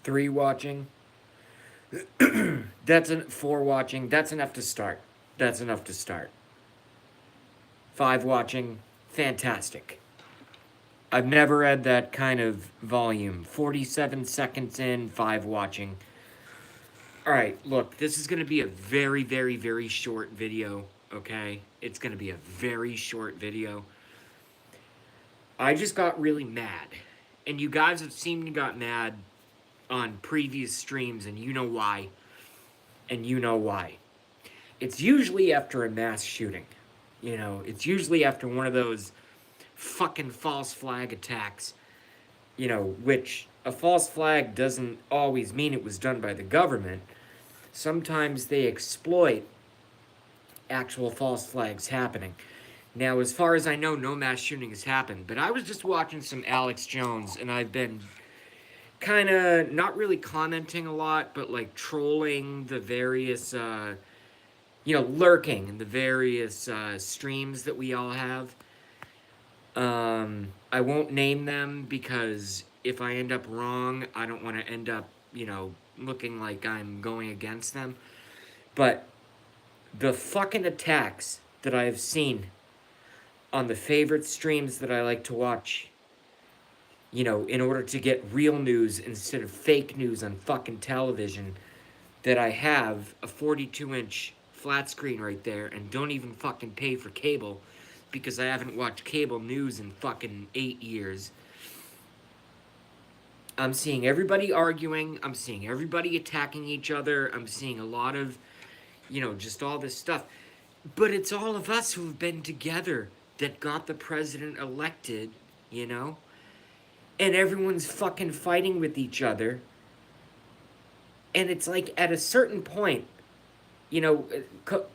3 watching. Four watching. That's enough to start. That's enough to start. 5 watching. Fantastic. I've never had that kind of volume. 47 seconds in, 5 watching. Alright, look, this is going to be a very, very, very short video, okay? It's going to be a very short video. I just got really mad. And you guys have seen me got mad on previous streams, and you know why. And you know why. It's usually after a mass shooting. You know, it's usually after one of those fucking false flag attacks. You know, which a false flag doesn't always mean it was done by the government. Sometimes they exploit actual false flags happening. Now, as far as I know, no mass shooting has happened, but I was just watching some Alex Jones, and I've been kind of not really commenting a lot, but like trolling the various, lurking in the various streams that we all have. I won't name them because if I end up wrong, I don't want to end up, looking like I'm going against them. But the fucking attacks that I have seen on the favorite streams that I like to watch, in order to get real news instead of fake news on fucking television, that I have a 42-inch flat screen right there and don't even fucking pay for cable because I haven't watched cable news in fucking 8 years. I'm seeing everybody arguing. I'm seeing everybody attacking each other. I'm seeing a lot of, just all this stuff. But it's all of us who've been together that got the president elected, And everyone's fucking fighting with each other. And it's like at a certain point,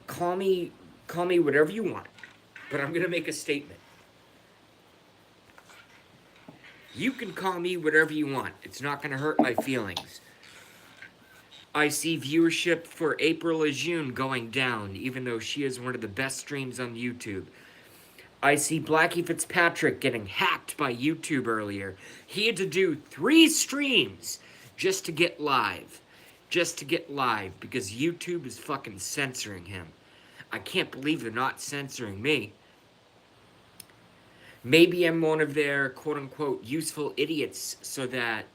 call me whatever you want. But I'm going to make a statement. You can call me whatever you want. It's not going to hurt my feelings. I see viewership for April Ajun going down, even though she is one of the best streams on YouTube. I see Blackie Fitzpatrick getting hacked by YouTube earlier. He had to do 3 streams just to get live. Just to get live, because YouTube is fucking censoring him. I can't believe they're not censoring me. Maybe I'm one of their quote-unquote useful idiots so that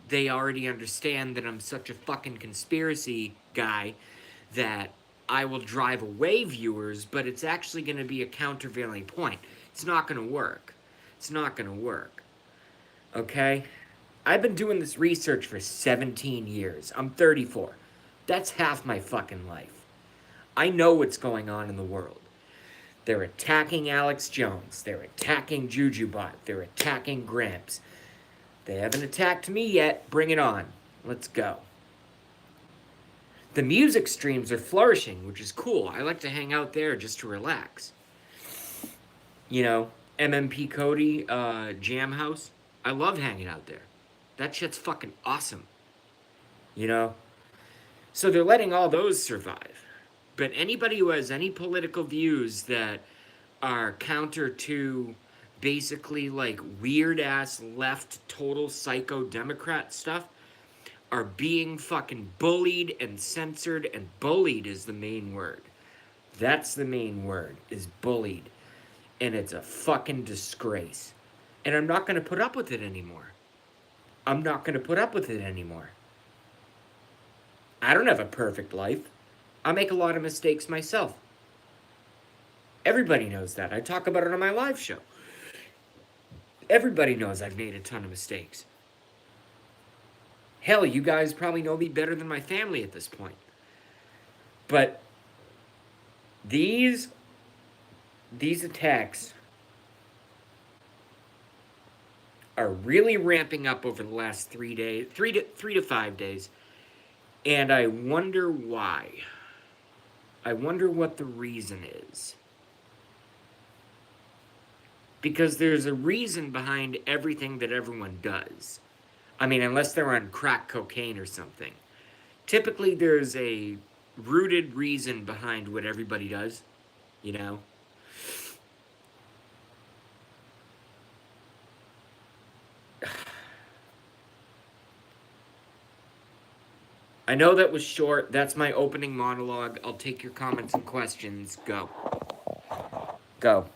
they already understand that I'm such a fucking conspiracy guy that I will drive away viewers, but it's actually going to be a countervailing point. It's not going to work. It's not going to work. Okay? I've been doing this research for 17 years. I'm 34. That's half my fucking life. I know what's going on in the world. They're attacking Alex Jones. They're attacking JujuBot. They're attacking Gramps. They haven't attacked me yet. Bring it on. Let's go. The music streams are flourishing, which is cool. I like to hang out there just to relax. MMP Cody, Jam House. I love hanging out there. That shit's fucking awesome. So they're letting all those survive. But anybody who has any political views that are counter to basically like weird-ass left total psycho Democrat stuff are being fucking bullied and censored, and bullied is the main word. That's the main word, is bullied. And it's a fucking disgrace. And I'm not going to put up with it anymore. I'm not going to put up with it anymore. I don't have a perfect life. I make a lot of mistakes myself. Everybody knows that. I talk about it on my live show. Everybody knows I've made a ton of mistakes. Hell, you guys probably know me better than my family at this point. But these attacks are really ramping up over the last 3 days, 3 to 5 days, and I wonder why. I wonder what the reason is. Because there's a reason behind everything that everyone does. I mean, unless they're on crack cocaine or something. Typically, there's a rooted reason behind what everybody does, I know that was short. That's my opening monologue. I'll take your comments and questions. Go. Go.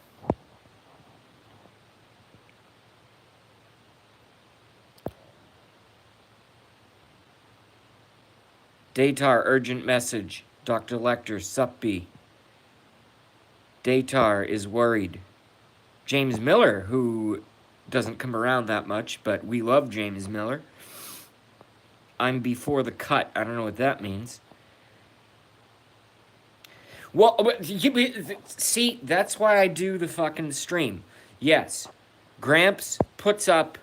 Datar, urgent message. Dr. Lecter, Suppy. Datar is worried. James Miller, who doesn't come around that much, but we love James Miller. I'm before the cut. I don't know what that means. Well, see, that's why I do the fucking stream. Yes, Gramps puts up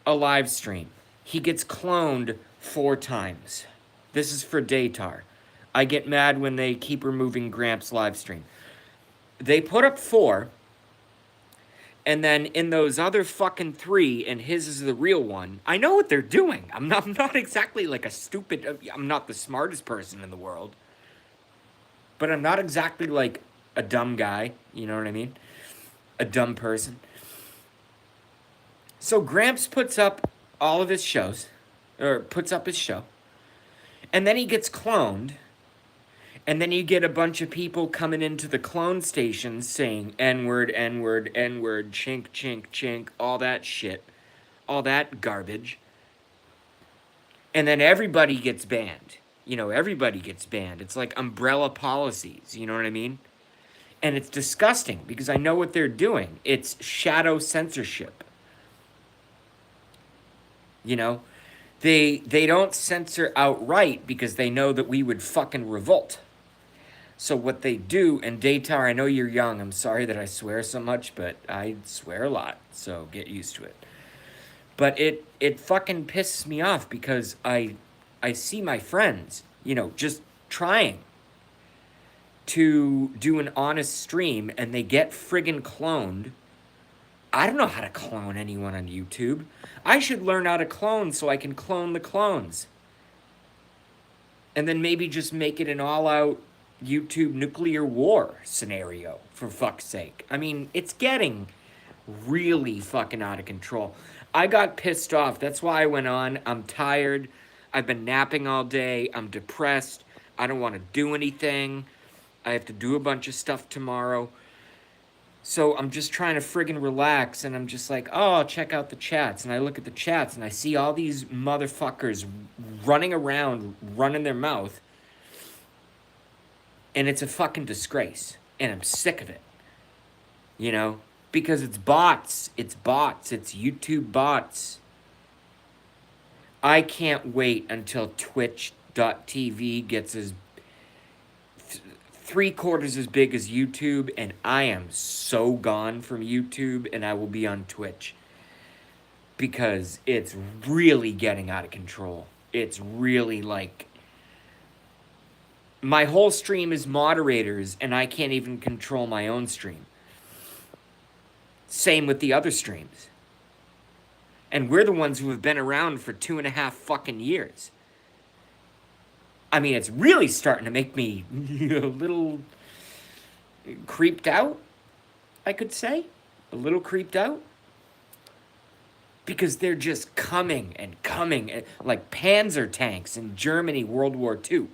a live stream. He gets cloned 4 times. This is for Datar. I get mad when they keep removing Gramps' live stream. They put up 4, and then in those other fucking 3, and his is the real one, I know what they're doing. I'm not exactly like a stupid... I'm not the smartest person in the world. But I'm not exactly like a dumb guy. You know what I mean? A dumb person. So Gramps puts up all of his shows. Or puts up his show. And then he gets cloned. And then you get a bunch of people coming into the clone station saying N-word, N-word, N-word, chink, chink, chink, all that shit. All that garbage. And then everybody gets banned. You know, everybody gets banned. It's like umbrella policies, you know what I mean? And it's disgusting because I know what they're doing. It's shadow censorship. You know? They don't censor outright because they know that we would fucking revolt. So what they do, and Datar, I know you're young. I'm sorry that I swear so much, but I swear a lot, so get used to it. But it fucking pisses me off because I see my friends, you know, just trying to do an honest stream and they get friggin' cloned. I don't know how to clone anyone on YouTube. I should learn how to clone so I can clone the clones. And then maybe just make it an all-out YouTube nuclear war scenario, for fuck's sake. I mean, it's getting really fucking out of control. I got pissed off. That's why I went on. I'm tired. I've been napping all day. I'm depressed. I don't want to do anything. I have to do a bunch of stuff tomorrow. So I'm just trying to friggin' relax, and I'm just like, oh, I'll check out the chats. And I look at the chats, and I see all these motherfuckers running around, running their mouth. And it's a fucking disgrace. And I'm sick of it. You know? Because it's bots. It's bots. It's YouTube bots. I can't wait until Twitch.tv gets as 3/4 as big as YouTube, and I am so gone from YouTube, and I will be on Twitch. Because it's really getting out of control. It's really like... My whole stream is moderators, and I can't even control my own stream. Same with the other streams. And we're the ones who have been around for 2.5 fucking years. I mean, it's really starting to make me a little creeped out, I could say. A little creeped out. Because they're just coming and coming, like Panzer tanks in Germany, World War II.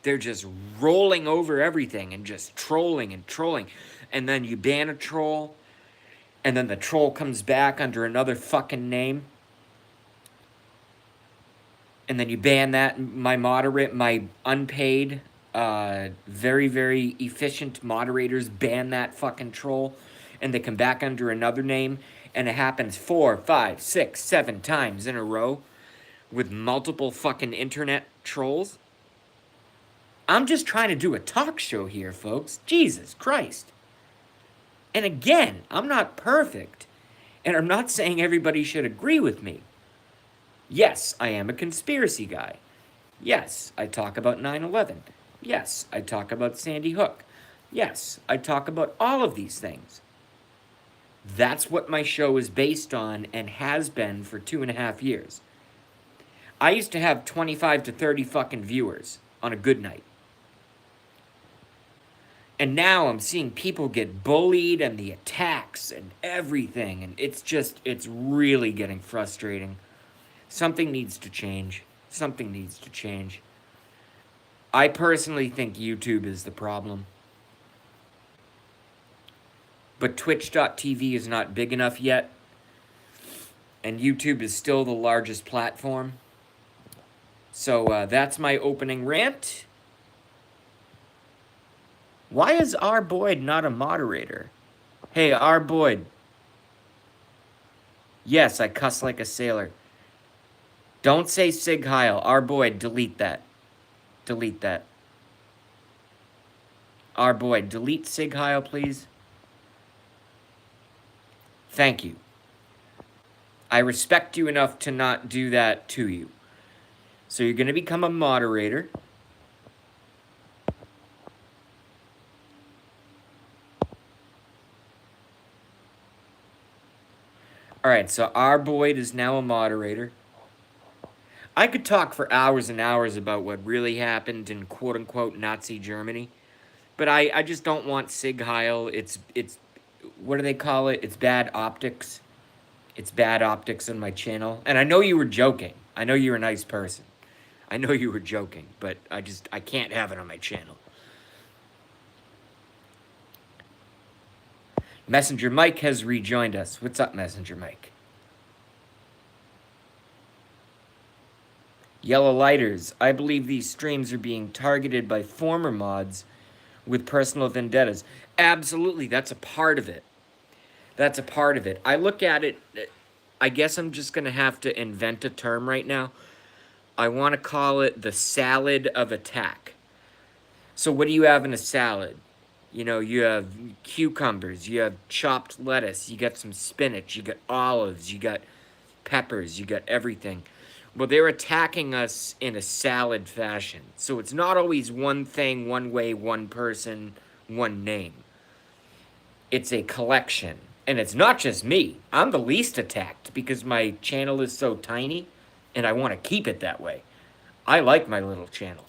They're just rolling over everything and just trolling and trolling. And then you ban a troll, and then the troll comes back under another fucking name. And then you ban that, my unpaid, very, very efficient moderators ban that fucking troll. And they come back under another name. And it happens 4, 5, 6, 7 times in a row with multiple fucking internet trolls. I'm just trying to do a talk show here, folks. Jesus Christ. And again, I'm not perfect. And I'm not saying everybody should agree with me. Yes, I am a conspiracy guy. Yes, I talk about 9/11. Yes, I talk about Sandy Hook. Yes, I talk about all of these things. That's what my show is based on and has been for 2.5 years. I used to have 25 to 30 fucking viewers on a good night. And now I'm seeing people get bullied and the attacks and everything. And it's really getting frustrating. Something needs to change. Something needs to change. I personally think YouTube is the problem. But Twitch.tv is not big enough yet. And YouTube is still the largest platform. So that's my opening rant. Why is R. Boyd not a moderator? Hey, R. Boyd. Yes, I cuss like a sailor. Don't say Sig Heil. R. Boyd, delete that. Delete that. R. Boyd, delete Sig Heil, please. Thank you. I respect you enough to not do that to you. So you're going to become a moderator. All right, so R. Boyd is now a moderator. I could talk for hours and hours about what really happened in quote-unquote Nazi Germany, but I just don't want Sig Heil. It's what do they call it? It's bad optics. It's bad optics on my channel. And I know you were joking. I know you're a nice person. I know you were joking, but I can't have it on my channel. Messenger Mike has rejoined us. What's up, Messenger Mike? Yellow Lighters. I believe these streams are being targeted by former mods with personal vendettas. Absolutely, that's a part of it. That's a part of it. I look at it, I guess I'm just going to have to invent a term right now. I want to call it the salad of attack. So what do you have in a salad? You know, you have cucumbers, you have chopped lettuce, you got some spinach, you got olives, you got peppers, you got everything. Well, they're attacking us in a salad fashion. So it's not always one thing, one way, one person, one name. It's a collection. And it's not just me. I'm the least attacked because my channel is so tiny and I want to keep it that way. I like my little channel.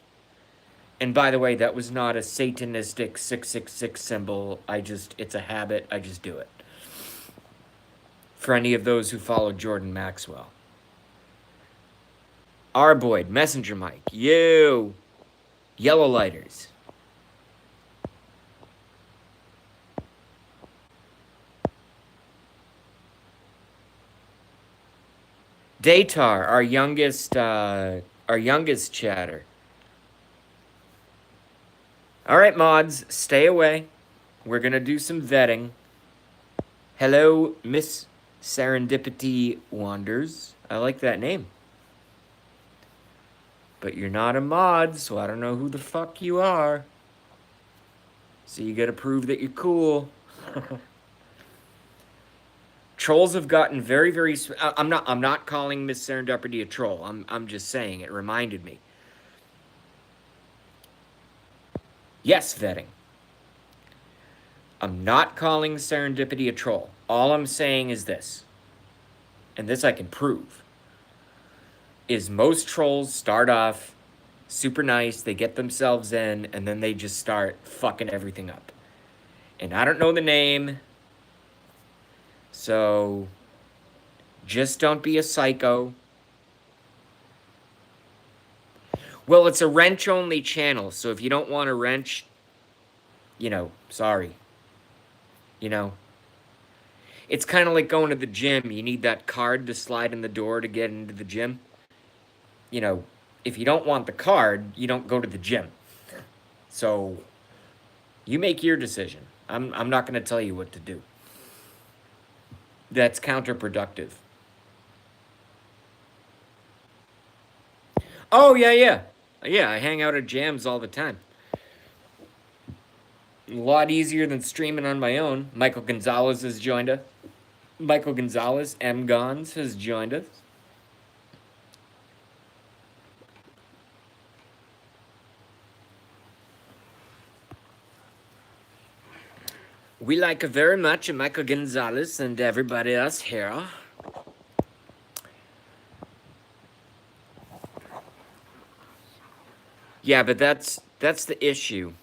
And by the way, that was not a satanistic 666 symbol. It's a habit. I just do it. For any of those who follow Jordan Maxwell. R. Boyd, Messenger Mike, you. Yellow Lighters. Datar, our youngest chatter. All right, mods, stay away. We're gonna do some vetting. Hello, Miss Serendipity Wanders. I like that name. But you're not a mod, so I don't know who the fuck you are. So you gotta prove that you're cool. Trolls have gotten very, very. I'm not calling Miss Serendipity a troll. I'm just saying it reminded me. Yes, vetting. I'm not calling Serendipity a troll. All I'm saying is this, and this I can prove, is most trolls start off super nice, they get themselves in, and then they just start fucking everything up. And I don't know the name, so just don't be a psycho. Well, it's a wrench-only channel, so if you don't want a wrench, you know, sorry. You know? It's kind of like going to the gym. You need that card to slide in the door to get into the gym. You know, if you don't want the card, you don't go to the gym. So, you make your decision. I'm not going to tell you what to do. That's counterproductive. Oh, yeah. Yeah, I hang out at jams all the time. A lot easier than streaming on my own. Michael Gonzalez has joined us. Michael Gonzalez, M. Gons, has joined us. We like her very much, Michael Gonzalez and everybody else here. Yeah, but that's the issue.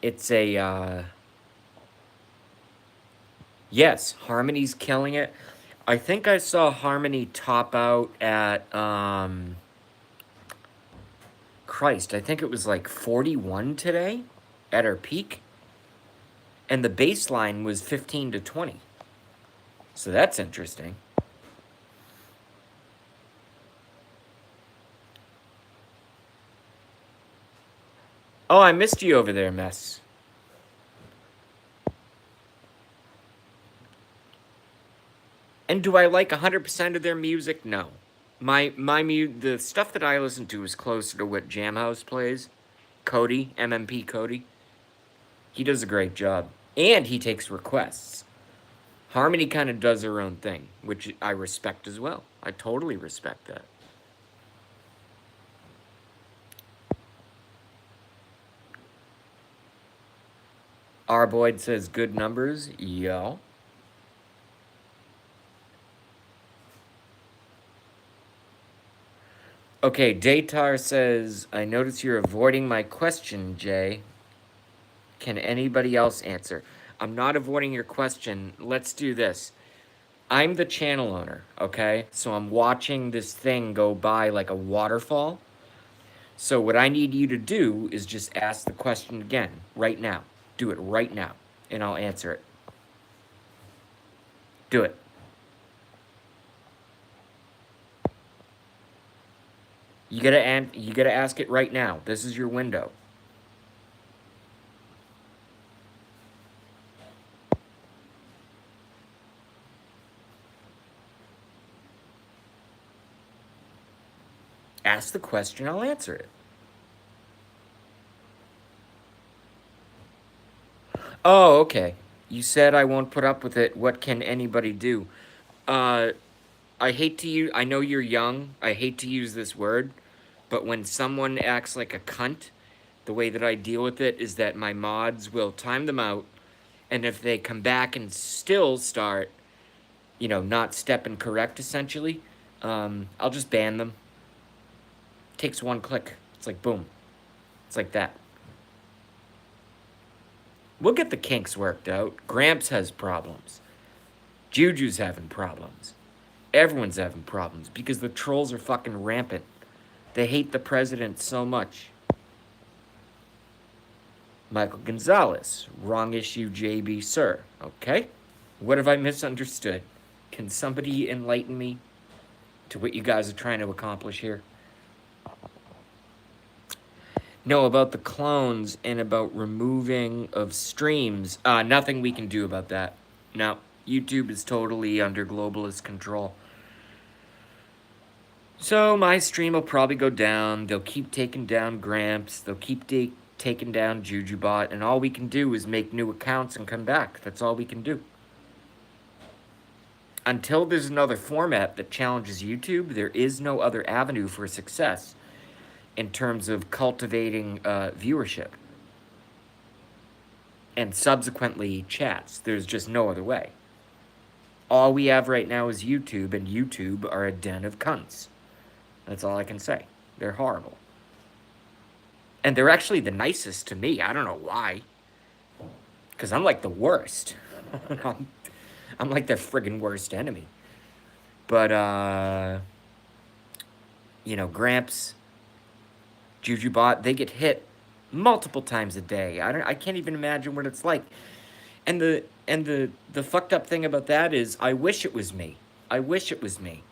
It's a, yes, Harmony's killing it. I think I saw Harmony top out at, Christ, I think it was like 41 today at our peak. And the baseline was 15 to 20. So that's interesting. Oh, I missed you over there, Mess. And do I like 100% of their music? No. The stuff that I listen to is closer to what Jamhouse plays. Cody, MMP Cody. He does a great job. And he takes requests. Harmony kind of does her own thing, which I respect as well. I totally respect that. Arboyd says good numbers. Yo. Okay, Daytar says, I notice you're avoiding my question, Jay. Can anybody else answer? I'm not avoiding your question. Let's do this. I'm the channel owner, okay? So I'm watching this thing go by like a waterfall. So what I need you to do is just ask the question again, right now. Do it right now, and I'll answer it. Do it. You gotta ask it right now. This is your window. Ask the question, I'll answer it. Oh, okay. You said I won't put up with it. What can anybody do? Uh, I hate to use, I know you're young. I hate to use this word, but when someone acts like a cunt, the way that I deal with it is that my mods will time them out, and if they come back and still start, not stepping correct, essentially, I'll just ban them. Takes one click. It's like, boom. It's like that. We'll get the kinks worked out. Gramps has problems. Juju's having problems. Everyone's having problems because the trolls are fucking rampant. They hate the president so much. Michael Gonzalez, wrong issue, JB, sir. Okay? What have I misunderstood? Can somebody enlighten me to what you guys are trying to accomplish here? No, about the clones and about removing of streams. Nothing we can do about that. No, YouTube is totally under globalist control. So my stream will probably go down. They'll keep taking down Gramps. They'll keep taking down JujuBot. And all we can do is make new accounts and come back. That's all we can do. Until there's another format that challenges YouTube, there is no other avenue for success in terms of cultivating viewership and subsequently chats. There's just no other way. All we have right now is YouTube, and YouTube are a den of cunts. That's all I can say. They're horrible. And they're actually the nicest to me. I don't know why. Because I'm like the worst. I'm like their friggin' worst enemy. But, Gramps, JujuBot, they get hit multiple times a day. I can't even imagine what it's like. And the fucked up thing about that is I wish it was me. I wish it was me.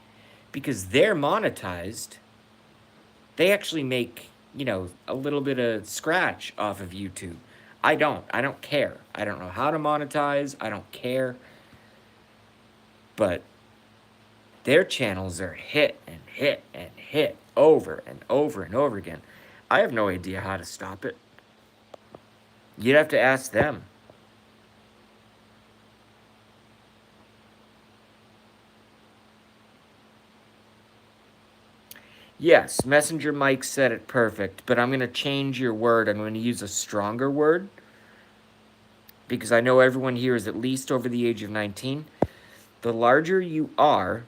Because they're monetized. They actually make, a little bit of scratch off of YouTube. I don't. I don't care. I don't know how to monetize. I don't care. But their channels are hit and hit and hit over and over and over again. I have no idea how to stop it. You'd have to ask them. Yes, Messenger Mike said it perfect, but I'm going to change your word. I'm going to use a stronger word because I know everyone here is at least over the age of 19. The larger you are,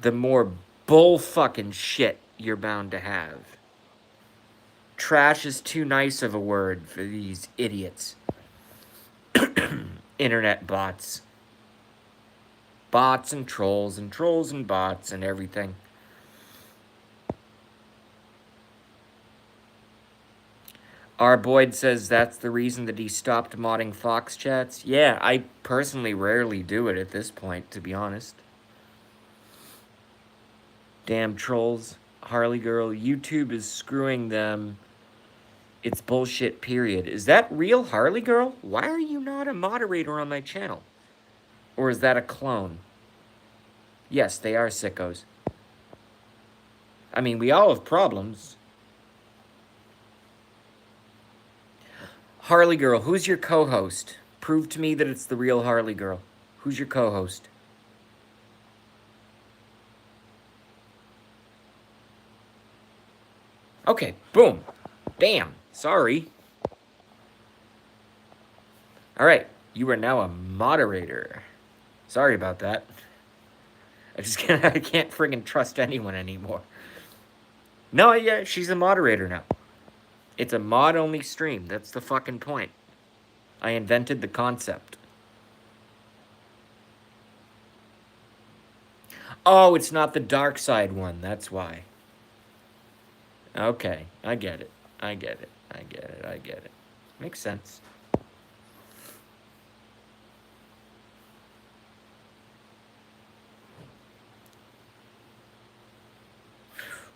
the more bull fucking shit you're bound to have. Trash is too nice of a word for these idiots. Internet bots. Bots and trolls and bots and everything. Our Boyd says that's the reason that he stopped modding Fox chats. Yeah, I personally rarely do it at this point, to be honest. Damn trolls. Harley Girl, YouTube is screwing them. It's bullshit, period. Is that real, Harley Girl? Why are you not a moderator on my channel? Or is that a clone? Yes, they are sickos. I mean, we all have problems. Harley Girl, who's your co-host? Prove to me that it's the real Harley Girl. Who's your co-host? Okay, boom. Bam. Sorry. Alright, you are now a moderator. Sorry about that. I can't friggin' trust anyone anymore. No, yeah, she's a moderator now. It's a mod-only stream. That's the fucking point. I invented the concept. Oh, it's not the dark side one. That's why. Okay, I get it. I get it. I get it. I get it. Makes sense.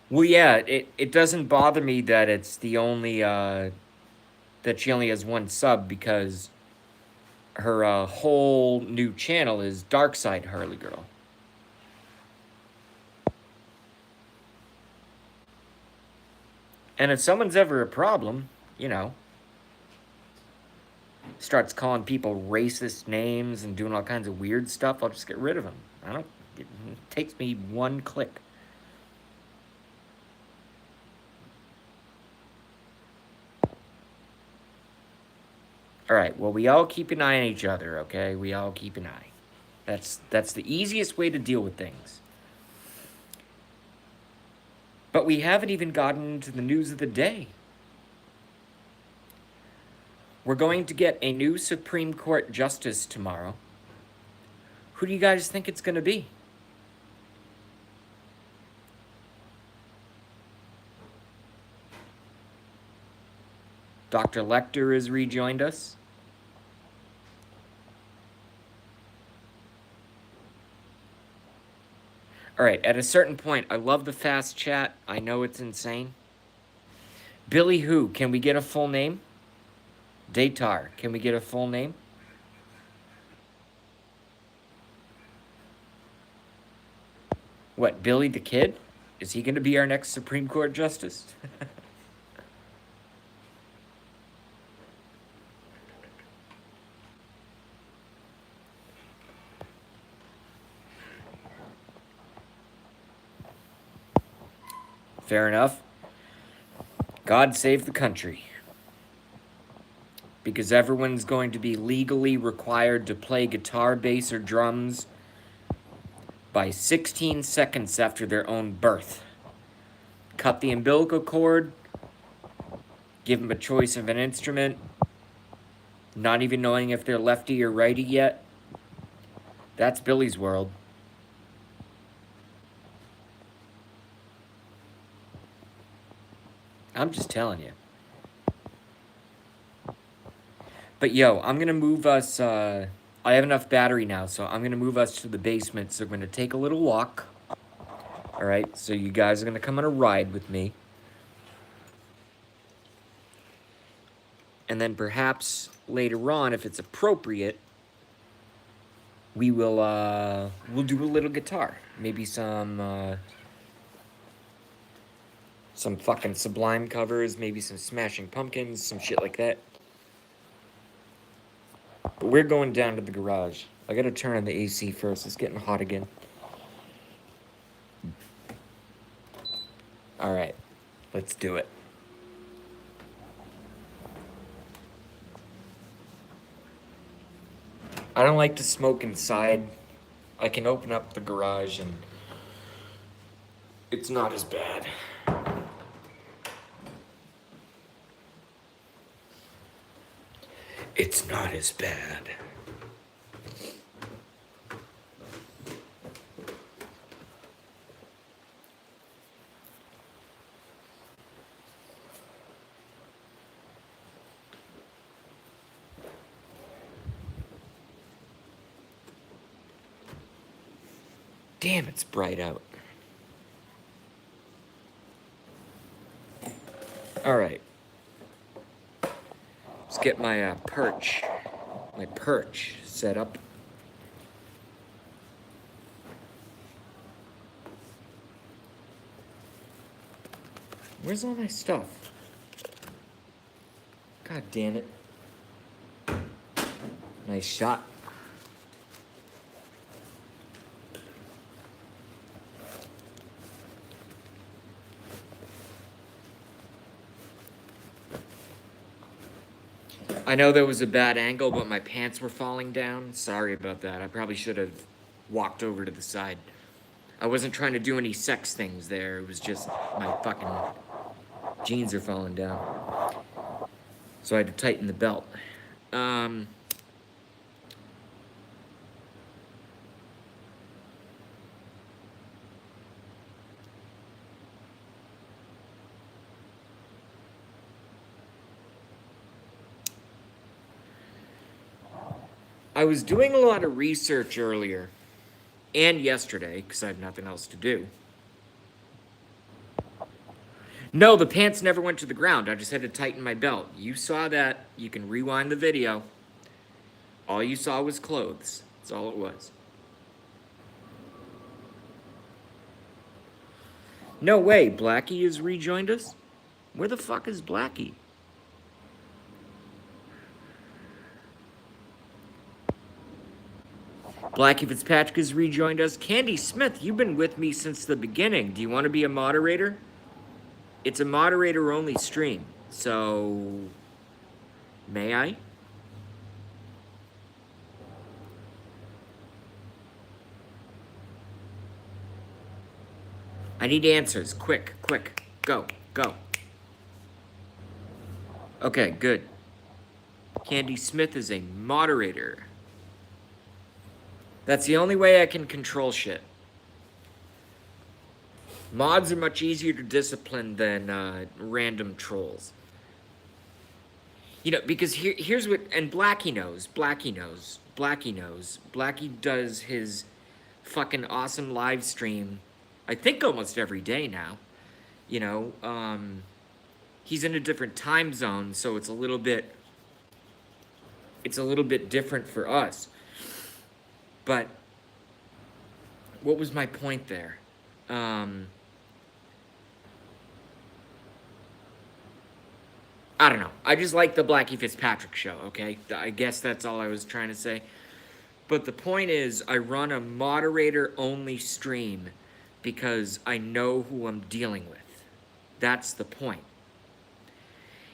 Well, yeah, it doesn't bother me that it's the only, that she only has one sub because her whole new channel is Dark Side Harley Girl. And if someone's ever a problem, you know, starts calling people racist names and doing all kinds of weird stuff, I'll just get rid of them. It takes me one click. All right, well, we all keep an eye on each other, okay? We all keep an eye. That's the easiest way to deal with things. But we haven't even gotten to the news of the day. We're going to get a new Supreme Court justice tomorrow. Who do you guys think it's going to be? Dr. Lecter has rejoined us. All right, at a certain point, I love the fast chat. I know it's insane. Billy who? Can we get a full name? Datar, can we get a full name? What, Billy the Kid? Is he going to be our next Supreme Court justice? Fair enough. God save the country. Because everyone's going to be legally required to play guitar, bass, or drums by 16 seconds after their own birth. Cut the umbilical cord, give them a choice of an instrument, not even knowing if they're lefty or righty yet. That's Billy's world. I'm just telling you. But yo, I'm gonna move us, I have enough battery now, so I'm gonna move us to the basement, so we're gonna take a little walk. Alright, so you guys are gonna come on a ride with me. And then perhaps later on, if it's appropriate, we will, we'll do a little guitar. Maybe some fucking Sublime covers, maybe some Smashing Pumpkins, some shit like that. But we're going down to the garage. I gotta turn on the AC first. It's getting hot again. Alright, let's do it. I don't like to smoke inside. I can open up the garage and it's not as bad. It's not as bad. Damn, it's bright out. All right. Let's get my perch set up. Where's all my stuff? God damn it. Nice shot. I know there was a bad angle, but my pants were falling down. Sorry about that. I probably should have walked over to the side. I wasn't trying to do any sex things there. It was just my fucking jeans are falling down. So I had to tighten the belt. I was doing a lot of research earlier and yesterday because I had nothing else to do. No, the pants never went to the ground. I just had to tighten my belt. You saw that. You can rewind the video. All you saw was clothes. That's all it was. No way, Blackie has rejoined us? Where the fuck is Blackie? Blackie Fitzpatrick has rejoined us. Candy Smith, you've been with me since the beginning. Do you want to be a moderator? It's a moderator-only stream, so... May I? I need answers. Quick, quick. Go, go. Okay, good. Candy Smith is a moderator. That's the only way I can control shit. Mods are much easier to discipline than random trolls. You know, because here's what, and Blackie knows. Blackie does his fucking awesome live stream, I think almost every day now. You know, he's in a different time zone, so it's a little bit different for us. But what was my point there? I don't know. I just like the Blackie Fitzpatrick show, okay? I guess that's all I was trying to say. But the point is, I run a moderator-only stream because I know who I'm dealing with. That's the point.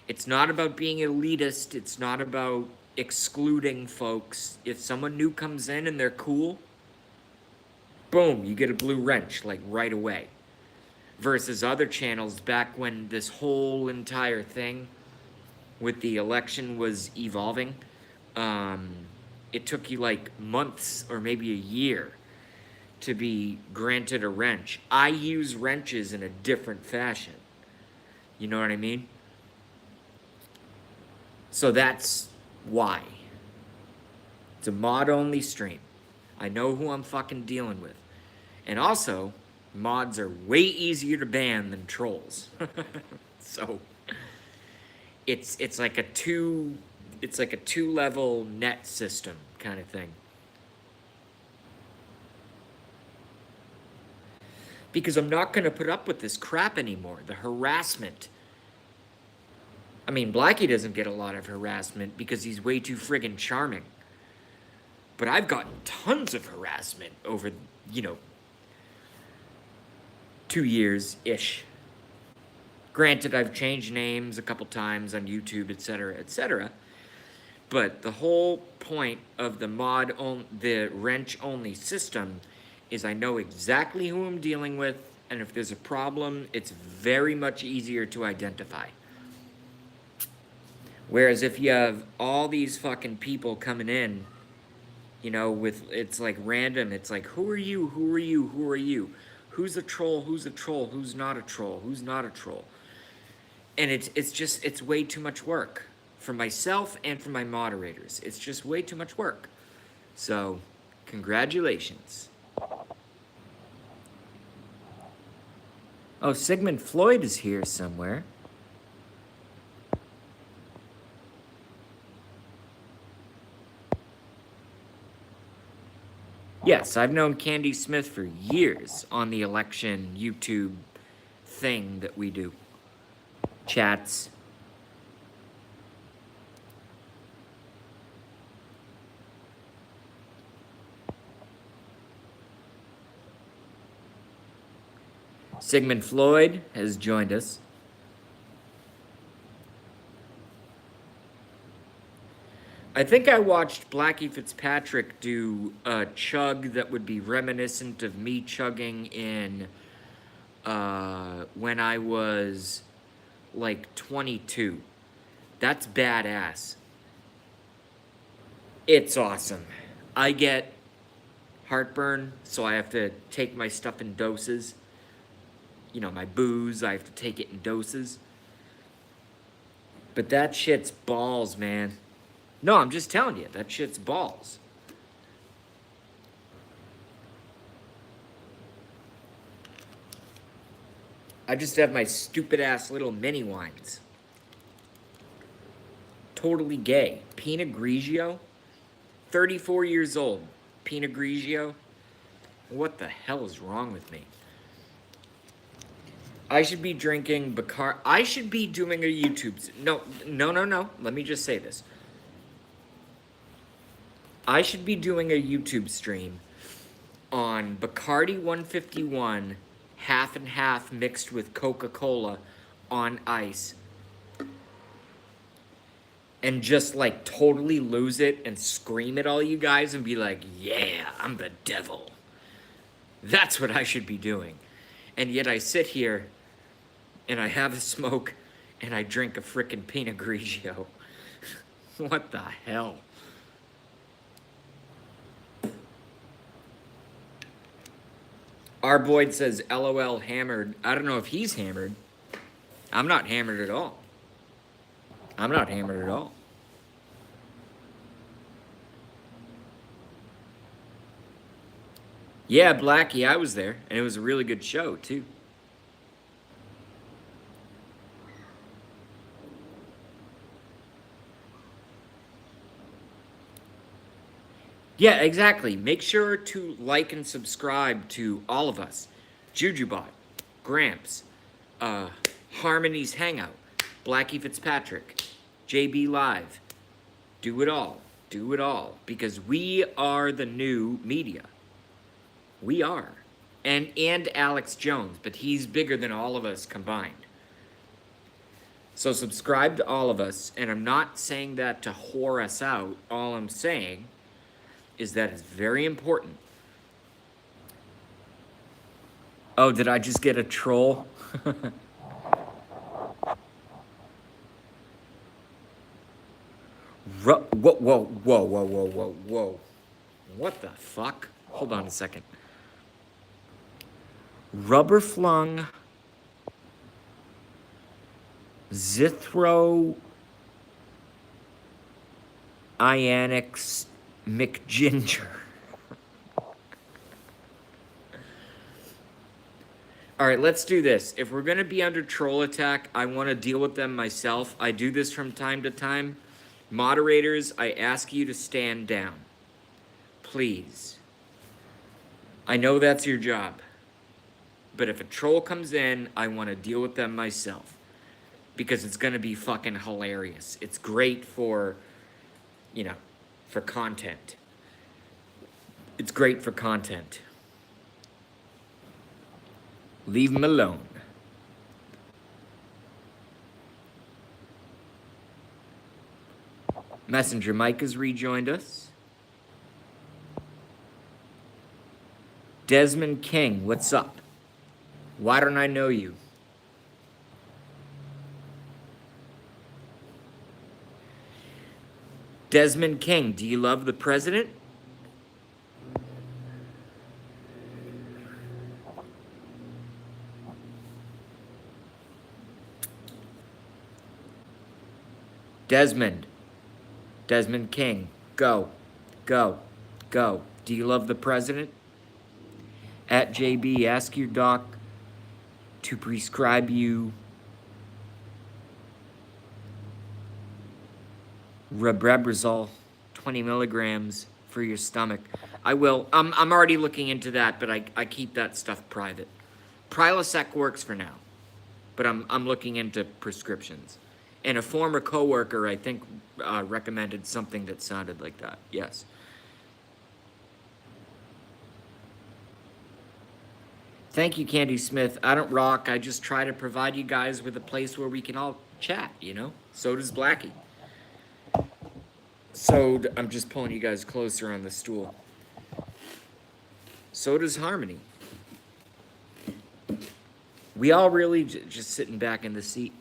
It's not about being elitist. It's not about excluding folks. If someone new comes in and they're cool, boom, you get a blue wrench, like, right away. Versus other channels back when this whole entire thing with the election was evolving, it took you, like, months or maybe a year to be granted a wrench. I use wrenches in a different fashion. You know what I mean? So that's why. It's a mod-only stream. I know who I'm fucking dealing with. And also, mods are way easier to ban than trolls. So it's like a two-level net system kind of thing. Because I'm not going to put up with this crap anymore. The harassment. I mean, Blackie doesn't get a lot of harassment because he's way too friggin' charming. But I've gotten tons of harassment over, 2 years-ish. Granted, I've changed names a couple times on YouTube, etc., etc. But the whole point of the the wrench-only system is I know exactly who I'm dealing with, and if there's a problem, it's very much easier to identify. Whereas if you have all these fucking people coming in, it's like random, it's like, who are you, who are you, who are you? Who's a troll, who's a troll, who's not a troll, who's not a troll? And it's way too much work for myself and for my moderators. It's just way too much work. So, congratulations. Oh, Sigmund Floyd is here somewhere. Yes, I've known Candy Smith for years on the election YouTube thing that we do. Chats. Sigmund Floyd has joined us. I think I watched Blackie Fitzpatrick do a chug that would be reminiscent of me chugging in when I was like 22. That's badass. It's awesome. I get heartburn, so I have to take my stuff in doses. You know, my booze, I have to take it in doses. But that shit's balls, man. No, I'm just telling you, that shit's balls. I just have my stupid ass little mini wines. Totally gay. Pinot Grigio? 34 years old. Pinot Grigio? What the hell is wrong with me? I should be drinking Bacardi. I should be doing a YouTube. No. Let me just say this. I should be doing a YouTube stream on Bacardi 151, half and half mixed with Coca-Cola on ice. And just like totally lose it and scream at all you guys and be like, yeah, I'm the devil. That's what I should be doing. And yet I sit here and I have a smoke and I drink a frickin' Pinot Grigio. What the hell? Our Boyd says, LOL hammered. I don't know if he's hammered. I'm not hammered at all. I'm not hammered at all. Yeah, Blackie, I was there, and it was a really good show, too. Yeah, exactly. Make sure to like and subscribe to all of us. Jujubot, Gramps, Harmony's Hangout, Blackie Fitzpatrick, JB Live. Do it all. Do it all. Because we are the new media. We are. And Alex Jones, but he's bigger than all of us combined. So subscribe to all of us, and I'm not saying that to whore us out. All I'm saying is that it's very important. Oh, did I just get a troll? Whoa. What the fuck? Hold on a second. Rubber flung Zithro Ionix McGinger. All right, let's do this. If we're going to be under troll attack, I want to deal with them myself. I do this from time to time. Moderators, I ask you to stand down. Please. I know that's your job. But if a troll comes in, I want to deal with them myself. Because it's going to be fucking hilarious. It's great for, you know, for content. It's great for content. Leave them alone. Messenger Mike has rejoined us. Desmond King, what's up? Why don't I know you? Desmond King, do you love the president? Desmond King, go. Do you love the president? At JB, ask your doc to prescribe you Rebrebrazole, 20 milligrams for your stomach. I will. I'm already looking into that, but I keep that stuff private. Prilosec works for now, but I'm looking into prescriptions. And a former coworker, I think, recommended something that sounded like that. Yes. Thank you, Candy Smith. I don't rock. I just try to provide you guys with a place where we can all chat, you know? So does Blackie. So I'm just pulling you guys closer on the stool. So does Harmony. We all really just sitting back in the seat.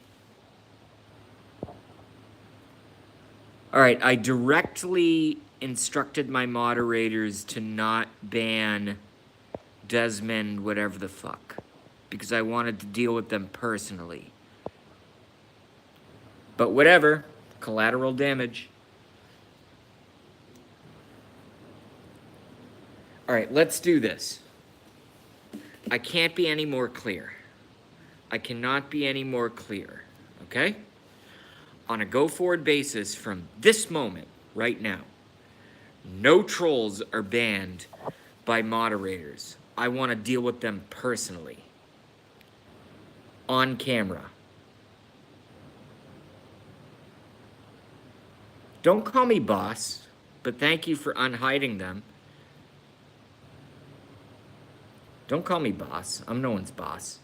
All right, I directly instructed my moderators to not ban Desmond whatever the fuck, because I wanted to deal with them personally. But whatever, collateral damage. All right, let's do this. I can't be any more clear. I cannot be any more clear, okay? On a go-forward basis from this moment, right now, no trolls are banned by moderators. I want to deal with them personally. On camera. Don't call me boss, but thank you for unhiding them. Don't call me boss. I'm no one's boss.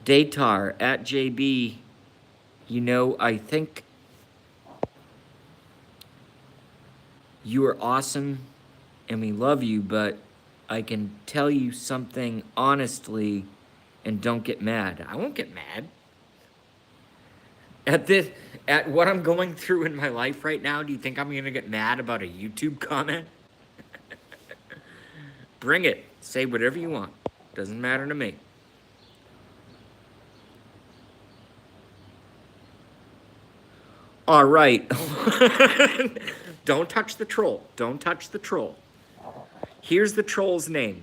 Datar at JB. You know, I think you are awesome and we love you, but I can tell you something honestly and don't get mad. I won't get mad. At what I'm going through in my life right now, do you think I'm gonna get mad about a YouTube comment? Bring it. Say whatever you want. Doesn't matter to me. All right. Don't touch the troll. Don't touch the troll. Here's the troll's name.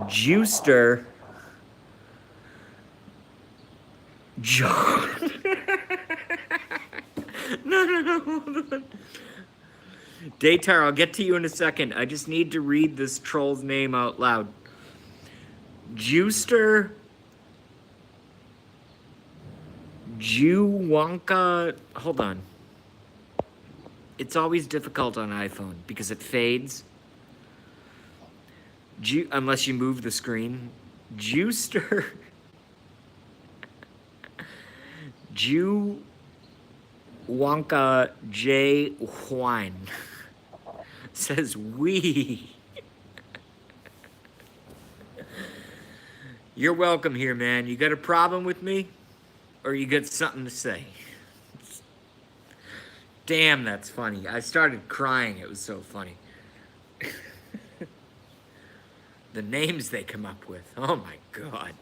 Juicer John. No, hold on. Datar, I'll get to you in a second. I just need to read this troll's name out loud. Juicer Juwanka. Hold on. It's always difficult on iPhone because it fades. Unless you move the screen. Juicer. Juwanka J. Wine says we. You're welcome here, man. You got a problem with me? Or you got something to say? Damn, that's funny. I started crying. It was so funny. The names they come up with. Oh my God.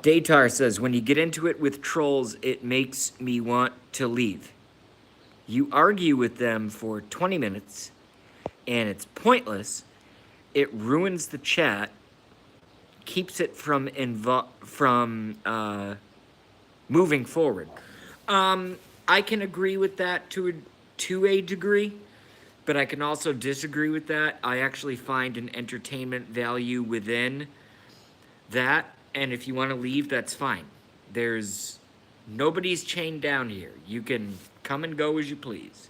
Datar says, when you get into it with trolls, it makes me want to leave. You argue with them for 20 minutes, and it's pointless. It ruins the chat, keeps it from moving forward. I can agree with that to a degree, but I can also disagree with that. I actually find an entertainment value within that, and if you want to leave, that's fine. Nobody's chained down here. You can come and go as you please.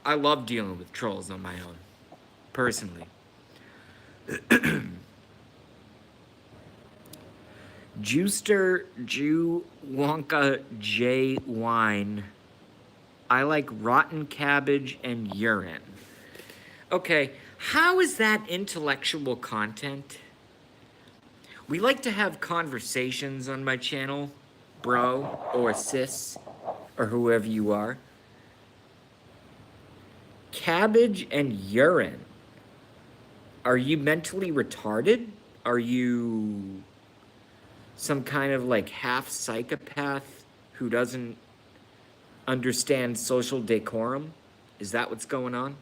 I love dealing with trolls on my own, personally. Juicer Jew Wonka J Wine. I like rotten cabbage and urine. Okay, how is that intellectual content? We like to have conversations on my channel, bro, or sis, or whoever you are. Cabbage and urine. Are you mentally retarded? Are you some kind of like half psychopath who doesn't understand social decorum? Is that what's going on?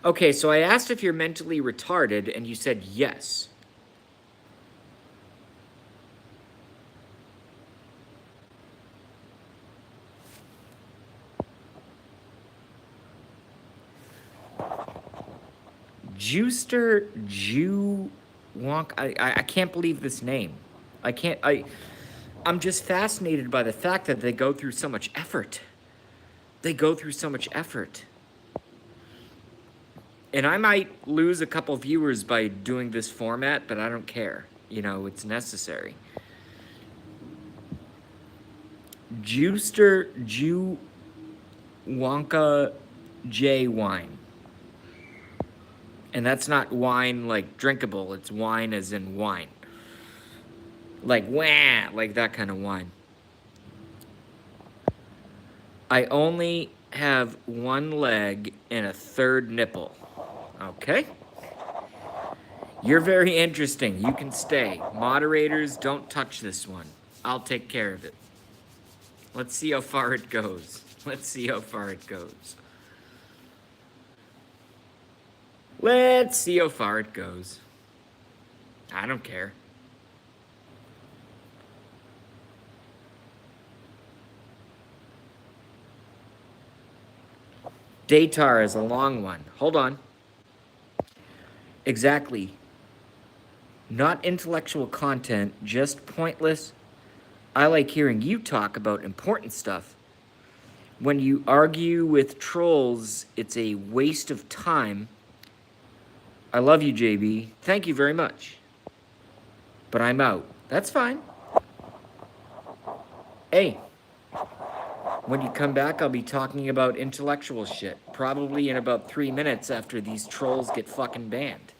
Okay, so I asked if you're mentally retarded, and you said yes. Juicer Jew Wonk. I can't believe this name. I'm just fascinated by the fact that they go through so much effort. They go through so much effort. And I might lose a couple viewers by doing this format, but I don't care. You know, it's necessary. Juicer Jew Wonka J wine. And that's not wine like drinkable, it's wine as in wine. Like wah, like that kind of wine. I only have one leg and a third nipple. Okay. You're very interesting. You can stay. Moderators, don't touch this one. I'll take care of it. Let's see how far it goes. Let's see how far it goes. Let's see how far it goes. I don't care. Datar is a long one. Hold on. Exactly. Not intellectual content, just pointless. I like hearing you talk about important stuff. When you argue with trolls, it's a waste of time. I love you, JB. Thank you very much. But I'm out. That's fine. Hey, when you come back, I'll be talking about intellectual shit. Probably in about 3 minutes after these trolls get fucking banned.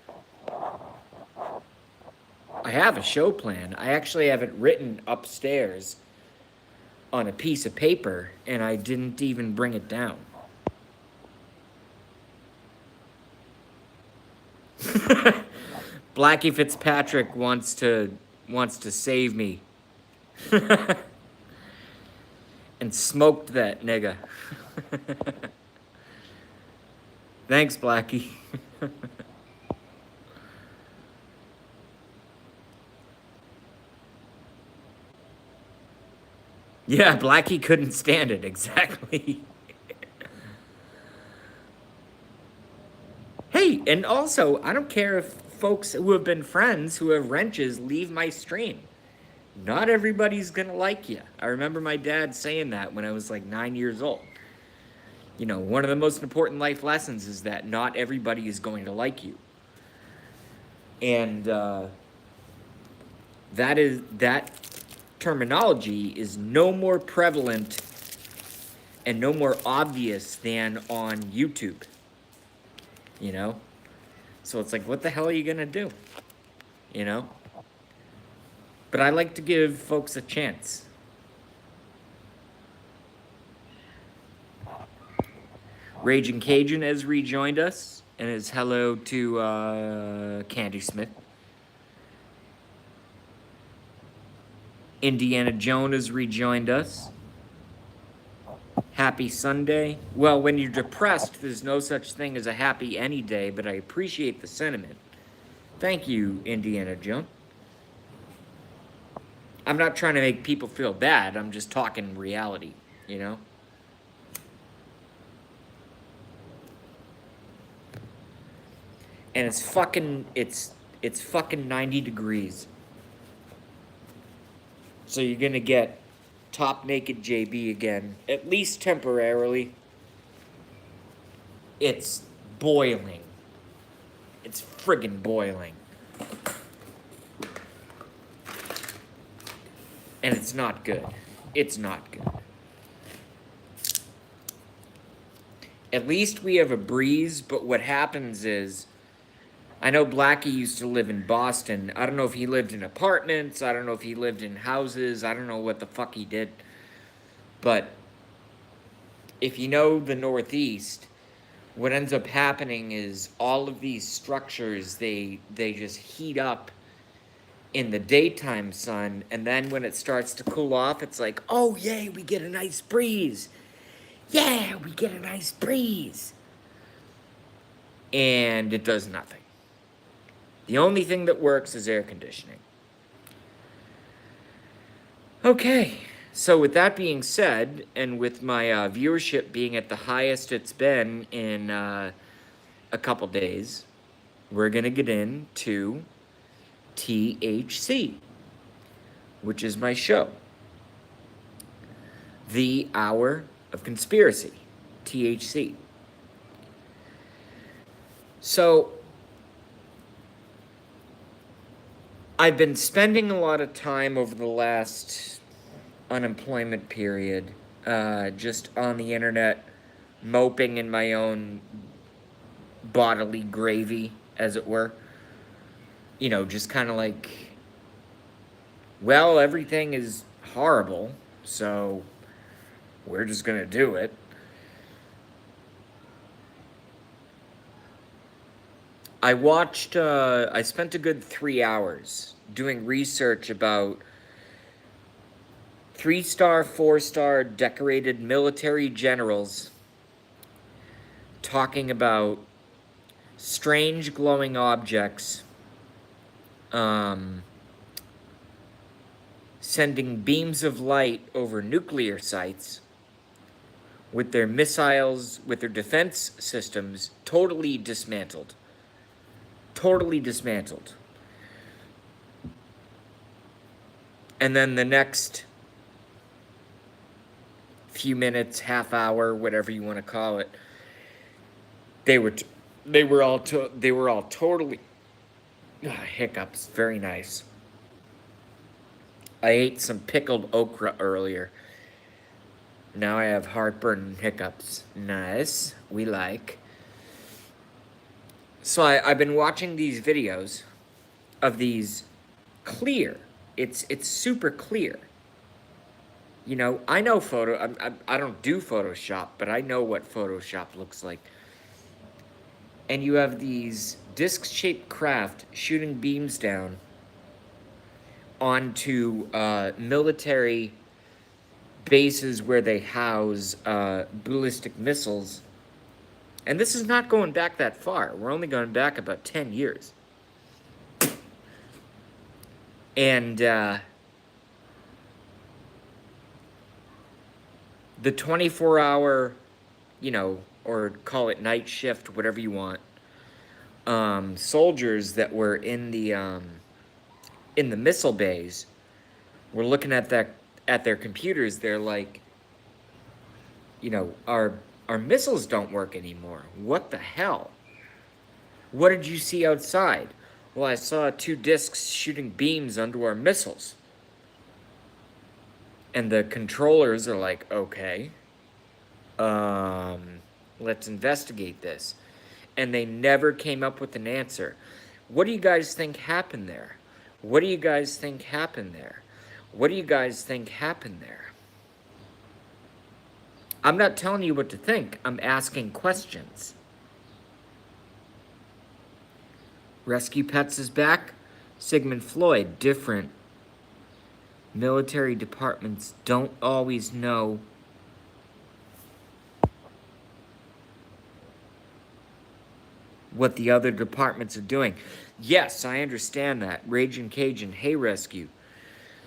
I have a show plan. I actually have it written upstairs on a piece of paper, and I didn't even bring it down. Blackie Fitzpatrick wants to save me. And smoked that nigga. Thanks, Blackie. Yeah, Blackie couldn't stand it, exactly. Hey, and also, I don't care if folks who have been friends who have wrenches leave my stream. Not everybody's gonna like you. I remember my dad saying that when I was like 9 years old. You know, one of the most important life lessons is that not everybody is going to like you. And that terminology is no more prevalent and no more obvious than on YouTube. You know? So it's like, what the hell are you gonna do? You know? But I like to give folks a chance. Raging Cajun has rejoined us and is hello to Candy Smith. Indiana Jones has rejoined us. Happy Sunday. Well, when you're depressed, there's no such thing as a happy any day, but I appreciate the sentiment. Thank you, Indiana Jones. I'm not trying to make people feel bad. I'm just talking reality, you know? And it's fucking 90 degrees. So you're gonna get top naked JB again, at least temporarily. It's boiling. It's friggin' boiling. And it's not good. It's not good. At least we have a breeze, but what happens is, I know Blackie used to live in Boston. I don't know if he lived in apartments. I don't know if he lived in houses. I don't know what the fuck he did. But if you know the Northeast, what ends up happening is all of these structures, they just heat up in the daytime sun, and then when it starts to cool off, it's like, oh yay, we get a nice breeze. Yeah, we get a nice breeze. And it does nothing. The only thing that works is air conditioning. Okay, so with that being said, and with my viewership being at the highest it's been in a couple days, we're going to get into THC, which is my show. The Hour of Conspiracy, THC. So, I've been spending a lot of time over the last unemployment period just on the internet, moping in my own bodily gravy, as it were. You know, just kind of like, well, everything is horrible, so we're just gonna do it. I spent a good 3 hours doing research about 3-star, 4-star decorated military generals talking about strange glowing objects, sending beams of light over nuclear sites with their missiles, with their defense systems totally dismantled. Totally dismantled. And then the next few minutes, half hour, whatever you want to call it, they were all totally hiccups. Very nice. I ate some pickled okra earlier. Now I have heartburn and hiccups. Nice. We like. So I've been watching these videos of these clear. It's super clear. You know, I know I don't do Photoshop, but I know what Photoshop looks like. And you have these disc-shaped craft shooting beams down onto military bases where they house ballistic missiles. And this is not going back that far. We're only going back about 10 years. And the 24-hour, you know, or call it night shift, whatever you want, soldiers that were in the missile bays were looking at their computers. They're like, you know, our missiles don't work anymore. What the hell? What did you see outside? Well, I saw 2 discs shooting beams onto our missiles. And the controllers are like, okay, let's investigate this. And they never came up with an answer. What do you guys think happened there? What do you guys think happened there? What do you guys think happened there? I'm not telling you what to think. I'm asking questions. Rescue Pets is back. Sigmund Freud, different. Military departments don't always know what the other departments are doing. Yes, I understand that. Raging Cajun, hey Rescue.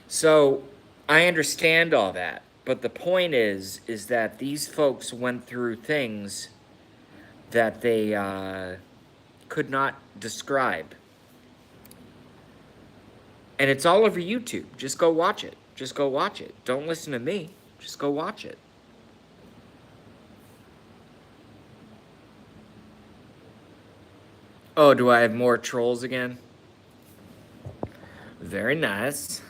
So, I understand all that. But the point is that these folks went through things that they could not describe. And it's all over YouTube. Just go watch it. Just go watch it. Don't listen to me. Just go watch it. Oh, do I have more trolls again? Very nice.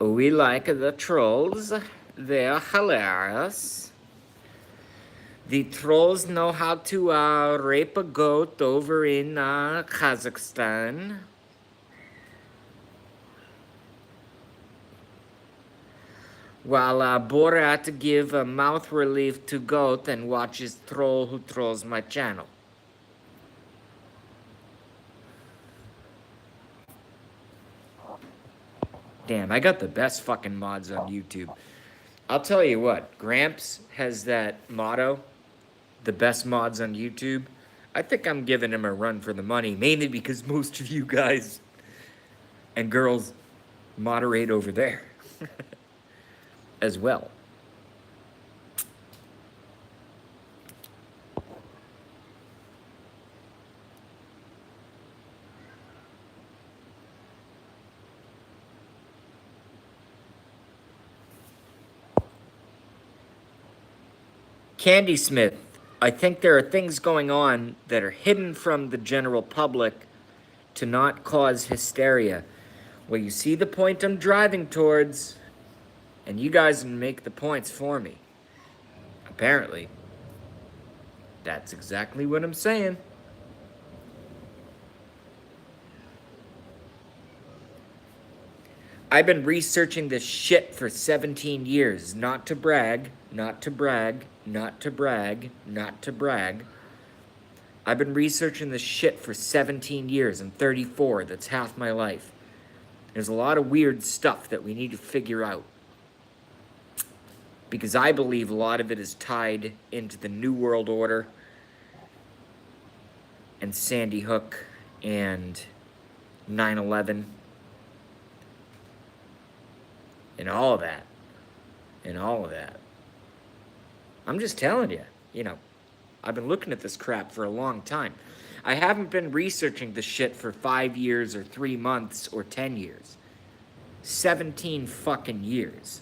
We like the trolls. They're hilarious. The trolls know how to rape a goat over in Kazakhstan. While Borat give mouth relief to goat and watches troll who trolls my channel. Damn, I got the best fucking mods on YouTube. I'll tell you what, Gramps has that motto, the best mods on YouTube. I think I'm giving him a run for the money, mainly because most of you guys and girls moderate over there as well. Candy Smith, I think there are things going on that are hidden from the general public to not cause hysteria. Well, you see the point I'm driving towards, and you guys make the points for me. Apparently. That's exactly what I'm saying. I've been researching this shit for 17 years. Not to brag, not to brag, not to brag, not to brag. I've been researching this shit for 17 years. I'm 34. That's half my life. There's a lot of weird stuff that we need to figure out. Because I believe a lot of it is tied into the New World Order and Sandy Hook and 9/11 and all of that. And all of that. I'm just telling you, I've been looking at this crap for a long time. I haven't been researching this shit for 5 years or 3 months or 10 years. 17 fucking years.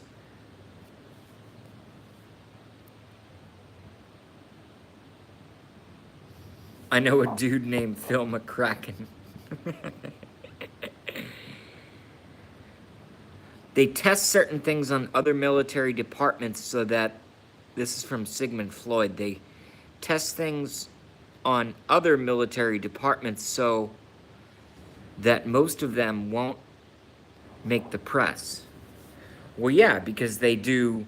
I know a dude named Phil McCracken. They test certain things on other military departments so that, this is from Sigmund Freud, they test things on other military departments so that most of them won't make the press. Well, yeah, because they do,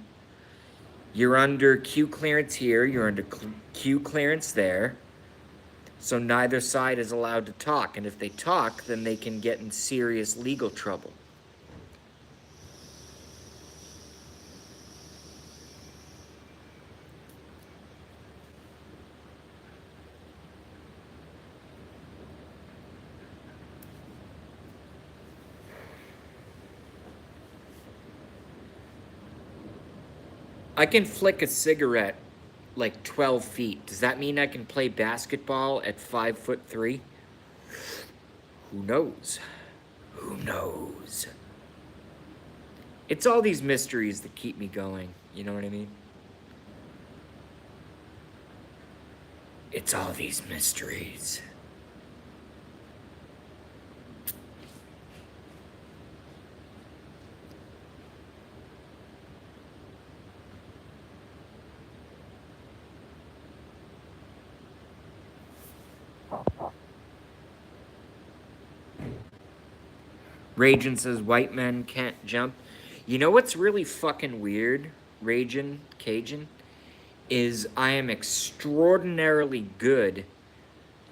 you're under Q clearance here, you're under Q clearance there, so neither side is allowed to talk, and if they talk, then they can get in serious legal trouble. I can flick a cigarette like 12 feet. Does that mean I can play basketball at 5'3"? Who knows? Who knows? It's all these mysteries that keep me going. You know what I mean? It's all these mysteries. Ragin says white men can't jump. You know what's really fucking weird, Ragin, Cajun? Is I am extraordinarily good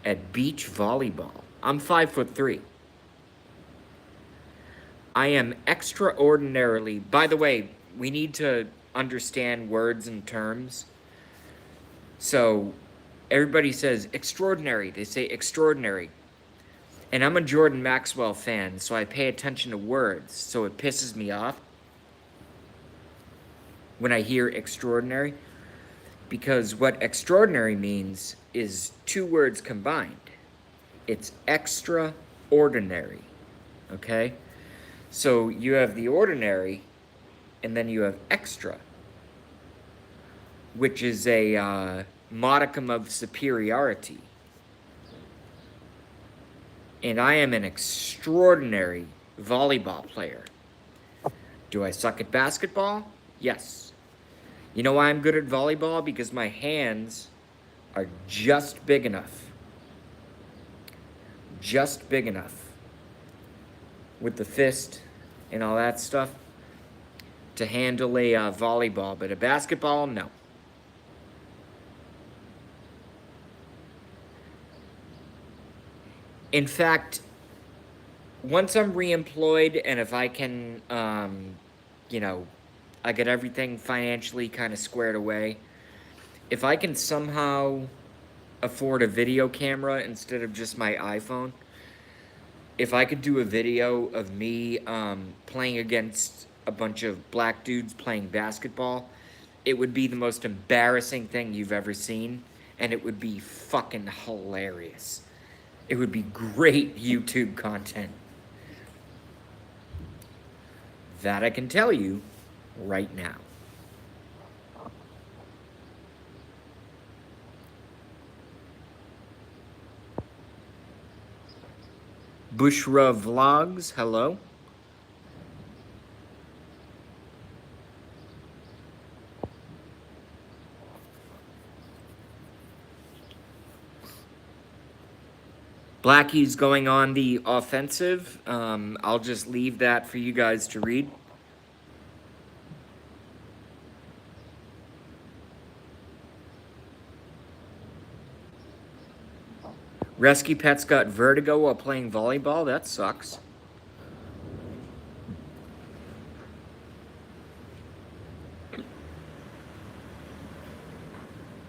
at beach volleyball. I'm 5'3". I am extraordinarily, by the way, we need to understand words and terms. So everybody says extraordinary. They say extraordinary. And I'm a Jordan Maxwell fan, so I pay attention to words, so it pisses me off when I hear extraordinary, because what extraordinary means is 2 words combined. It's extraordinary, okay? So you have the ordinary, and then you have extra, which is a modicum of superiority. And I am an extraordinary volleyball player. Do I suck at basketball? Yes. You know why I'm good at volleyball? Because my hands are just big enough. Just big enough. With the fist and all that stuff to handle a volleyball. But a basketball, no. In fact, once I'm reemployed and if I can, you know, I get everything financially kind of squared away, if I can somehow afford a video camera instead of just my iPhone, if I could do a video of me playing against a bunch of black dudes playing basketball, it would be the most embarrassing thing you've ever seen, and it would be fucking hilarious. It would be great YouTube content. That I can tell you right now. Bushra Vlogs, hello. Blackie's going on the offensive. I'll just leave that for you guys to read. Rescue Pets got vertigo while playing volleyball. That sucks.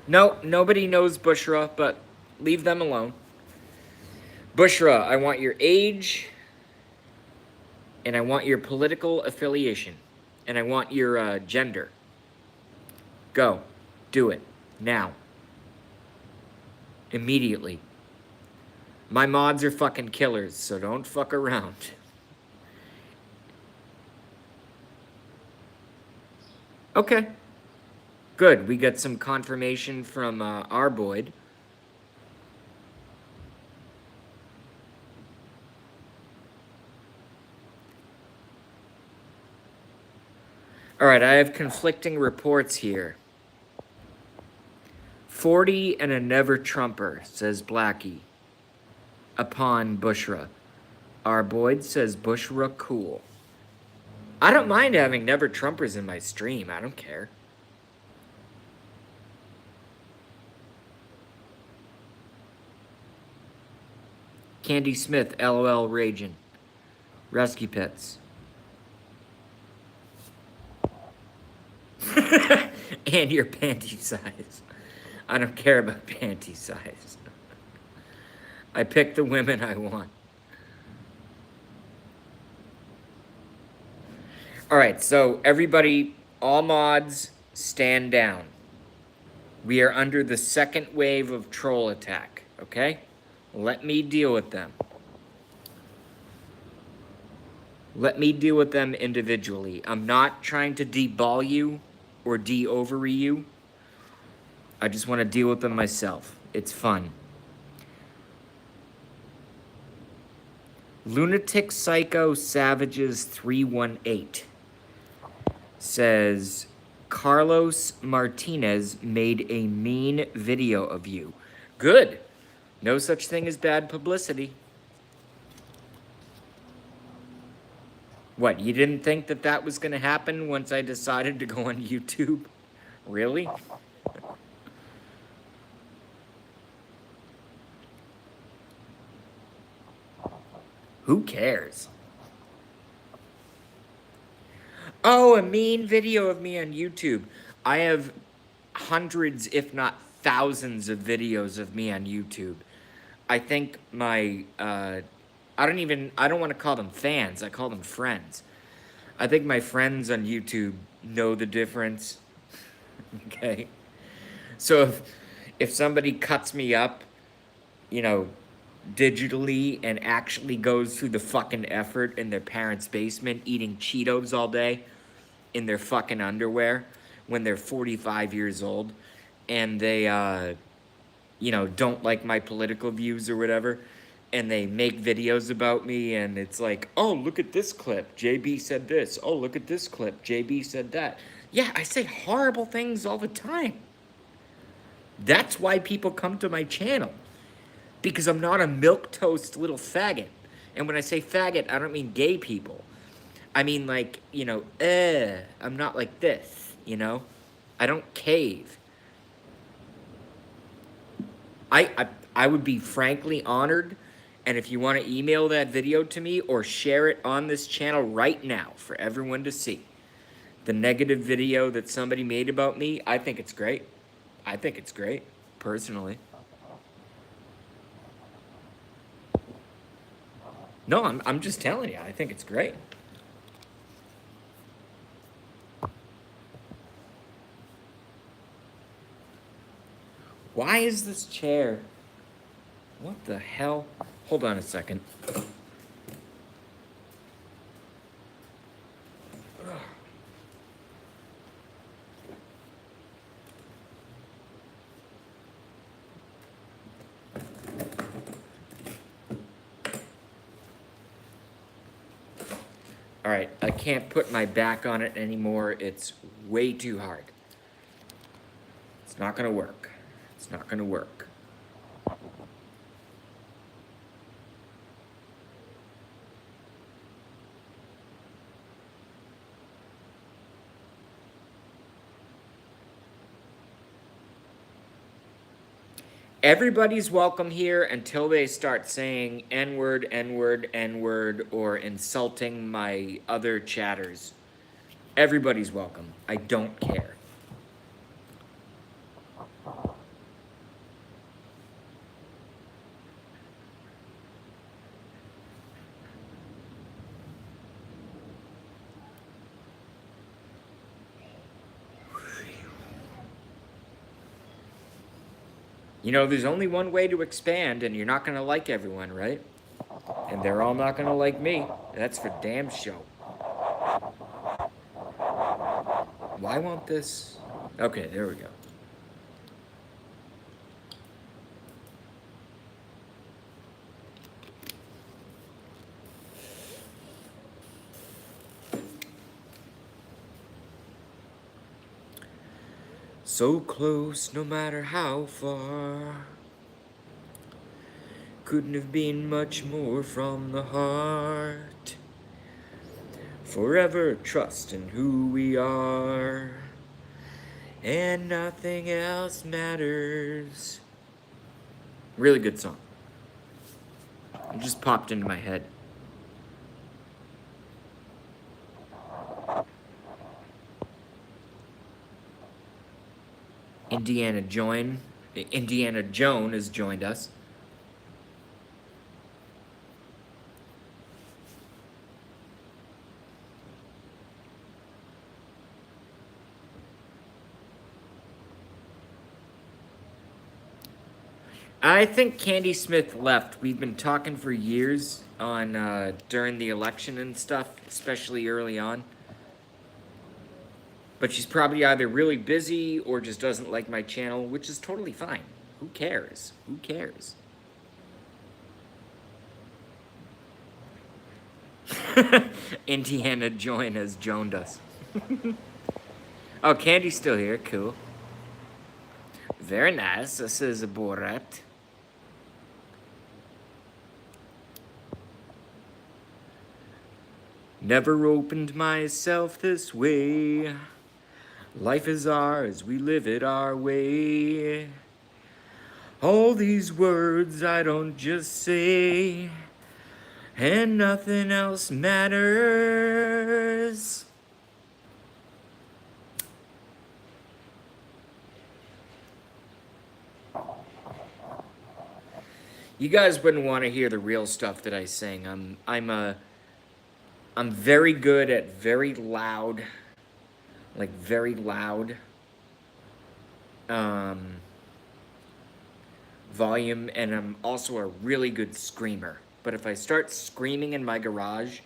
No, nobody knows Bushra, but leave them alone. Bushra, I want your age, and I want your political affiliation, and I want your gender. Go. Do it. Now. Immediately. My mods are fucking killers, so don't fuck around. Okay. Good. We got some confirmation from Arboid. All right, I have conflicting reports here. 40 and a never Trumper, says Blackie. Upon Bushra. Arboid says Bushra cool. I don't mind having never Trumpers in my stream. I don't care. Candy Smith, LOL raging. Rescue Pets. And your panty size. I don't care about panty size. I pick the women I want. All right, so everybody, all mods, stand down. We are under the second wave of troll attack, okay? Let me deal with them. Let me deal with them individually. I'm not trying to deball you or de-ovary you. I just want to deal with them myself. It's fun. Lunatic Psycho Savages 318 says, Carlos Martinez made a mean video of you. Good. No such thing as bad publicity. What, you didn't think that that was going to happen once I decided to go on YouTube? Really? Who cares? Oh, a mean video of me on YouTube. I have hundreds, if not thousands, of videos of me on YouTube. I think my, I don't want to call them fans. I call them friends. I think my friends on YouTube know the difference. Okay? So if somebody cuts me up, you know, digitally and actually goes through the fucking effort in their parents' basement eating Cheetos all day in their fucking underwear when they're 45 years old and they, you know, don't like my political views or whatever, and they make videos about me and it's like, oh, look at this clip, JB said this. Oh, look at this clip, JB said that. Yeah, I say horrible things all the time. That's why people come to my channel. Because I'm not a milquetoast little faggot. And when I say faggot, I don't mean gay people. I mean like, you know, I'm not like this, you know? I don't cave. I would be frankly honored And if you want to email that video to me or share it on this channel right now for everyone to see, the negative video that somebody made about me, I think it's great. I think it's great, personally. No, I'm just telling you, I think it's great. Why is this chair? What the hell? Hold on a second. All right, I can't put my back on it anymore. It's way too hard. It's not gonna work. It's not gonna work. Everybody's welcome here until they start saying N-word, N-word, N-word, or insulting my other chatters. Everybody's welcome. I don't care. You know, there's only one way to expand, and you're not going to like everyone, right? And they're all not going to like me. That's for damn sure. Why won't this? Okay, there we go. So close, no matter how far. Couldn't have been much more from the heart. Forever trust in who we are, and nothing else matters. Really good song. It just popped into my head. Indiana Joan has joined us. I think Candy Smith left. We've been talking for years on during the election and stuff, especially early on. But she's probably either really busy or just doesn't like my channel, which is totally fine. Who cares? Who cares? Indiana Join has joined us. Oh, Candy's still here. Cool. Very nice. This is Borat. Never opened myself this way. Life is ours, we live it our way. All these words I don't just say, and nothing else matters. You guys wouldn't want to hear the real stuff that I sing. I'm very good at very loud, volume, and I'm also a really good screamer. But if I start screaming in my garage,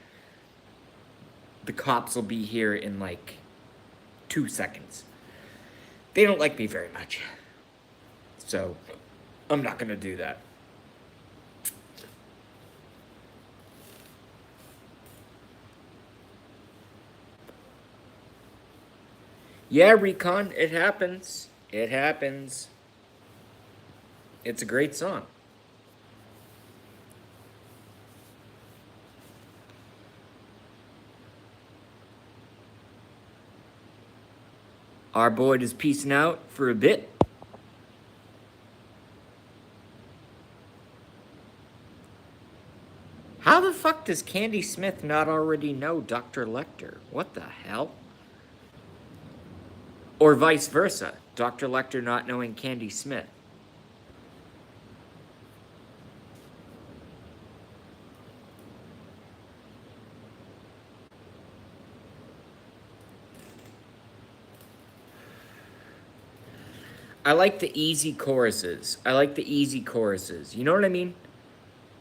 the cops will be here in like 2 seconds. They don't like me very much. So, I'm not gonna do that. Yeah, Recon, it happens. It happens. It's a great song. Our boy is peacing out for a bit. does Candy Smith not already know Dr. Lecter? What the hell? Or vice versa, Dr. Lecter not knowing Candy Smith. I like the easy choruses. I like the easy choruses. You know what I mean?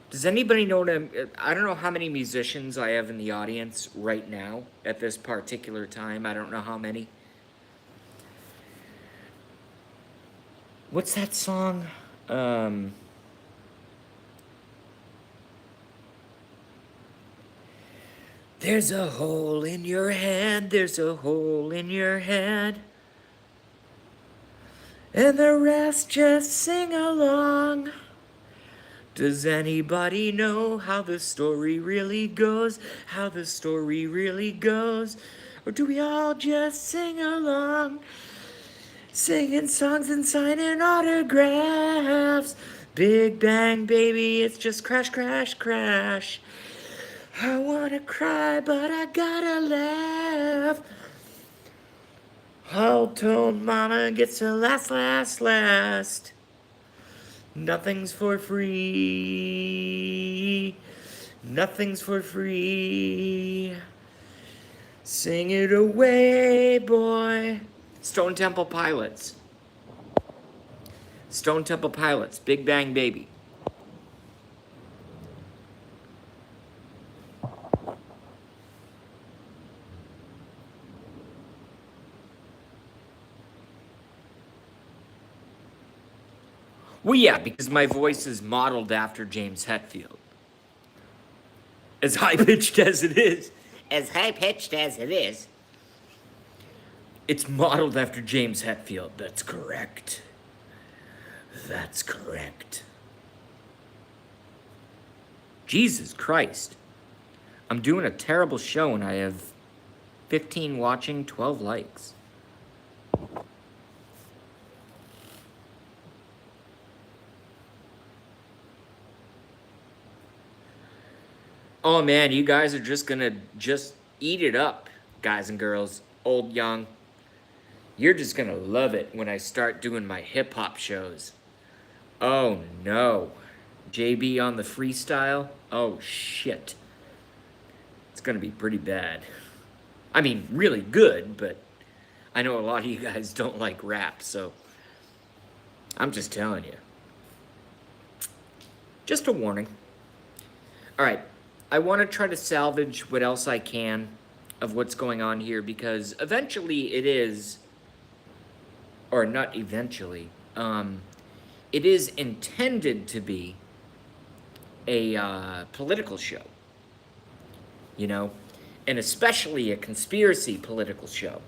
Does anybody know what I don't know how many musicians I have in the audience right now at this particular time. I don't know how many. What's that song? There's a hole in your head, there's a hole in your head. And the rest just sing along. Does anybody know how the story really goes? How the story really goes? Or do we all just sing along? Singing songs and signing autographs. Big Bang Baby, it's just crash, crash, crash. I wanna cry, but I gotta laugh. All told mama gets to last, last, last. Nothing's for free. Nothing's for free. Sing it away, boy. Stone Temple Pilots. Stone Temple Pilots, Big Bang Baby. Well, yeah, because my voice is modeled after James Hetfield. As high-pitched as it is. As high-pitched as it is. It's modeled after James Hetfield. That's correct. That's correct. Jesus Christ. I'm doing a terrible show and I have 15 watching, 12 likes. Oh man, you guys are just gonna eat it up, guys and girls, old, young. You're just gonna love it when I start doing my hip-hop shows. Oh no. JB on the freestyle? Oh shit. It's gonna be pretty bad. I mean, really good, but I know a lot of you guys don't like rap, so I'm just telling you. Just a warning. Alright, I want to try to salvage what else I can of what's going on here, because eventually it is, or not eventually, it is intended to be a political show, you know, and especially a conspiracy political show.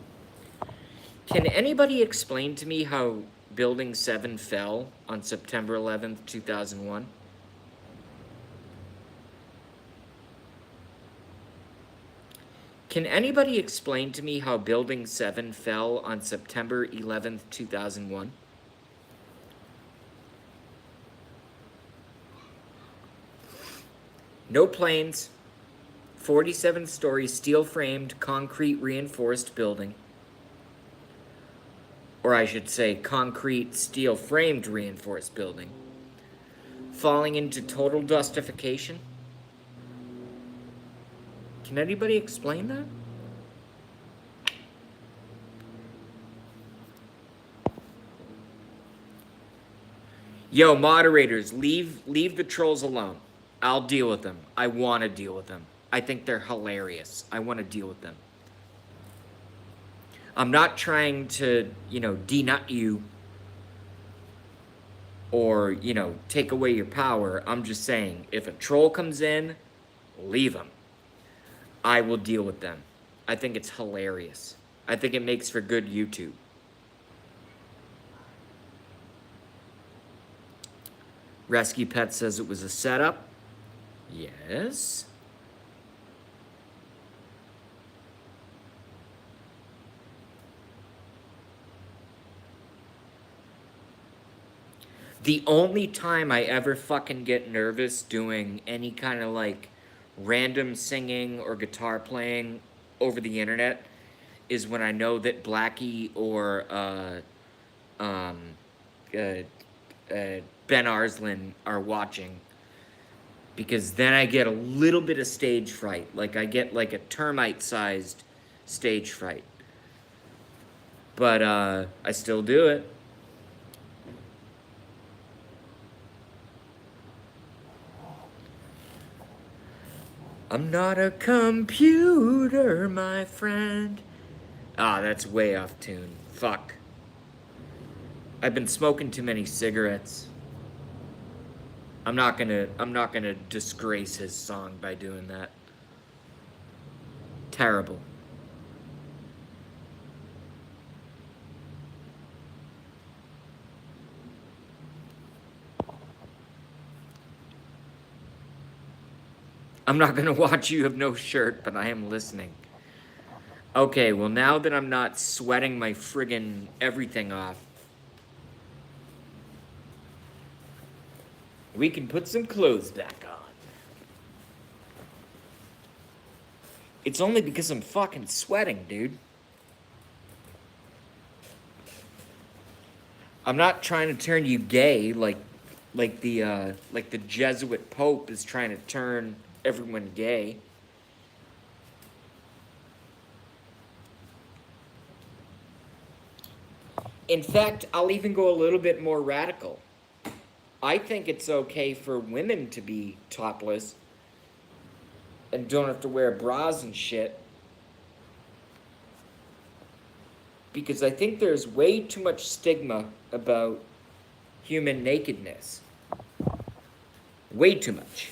Can anybody explain to me how Building 7 fell on September 11th, 2001? Can anybody explain to me how Building 7 fell on September 11th, 2001? No planes, 47-story steel-framed, concrete reinforced building. Or I should say concrete steel-framed reinforced building. Falling into total dustification. Can anybody explain that? Yo, moderators, leave the trolls alone. I'll deal with them. I want to deal with them. I think they're hilarious. I want to deal with them. I'm not trying to, denut you or, take away your power. I'm just saying, if a troll comes in, leave them. I will deal with them. I think it's hilarious. I think it makes for good YouTube. Rescue Pet says it was a setup. Yes. The only time I ever fucking get nervous doing any kind of random singing or guitar playing over the internet is when I know that Blackie or um, uh, Ben Arslan are watching, because then I get a little bit of stage fright. Like I get like a termite-sized stage fright. But I still do it. I'm not a computer, my friend. Ah, that's way off tune. Fuck. I've been smoking too many cigarettes. I'm not gonna disgrace his song by doing that. Terrible. I'm not gonna watch You Have No Shirt, but I am listening. Okay, well now that I'm not sweating my friggin' everything off, we can put some clothes back on. It's only because I'm fucking sweating, dude. I'm not trying to turn you gay like the Jesuit Pope is trying to turn everyone gay. In fact, I'll even go a little bit more radical. I think it's okay for women to be topless and don't have to wear bras and shit. Because I think there's way too much stigma about human nakedness. Way too much.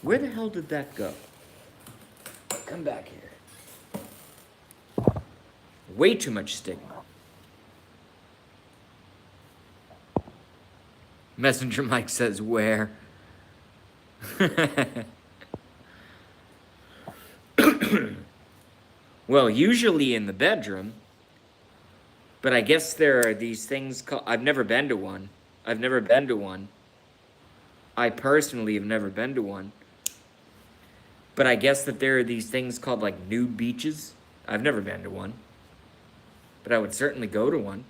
Where the hell did that go? Come back here. Way too much stigma. Messenger Mike says where. Well, usually in the bedroom. But I guess there are these things called... I've never been to one. I personally have never been to one. But I guess that there are these things called like nude beaches. I've never been to one. But I would certainly go to one.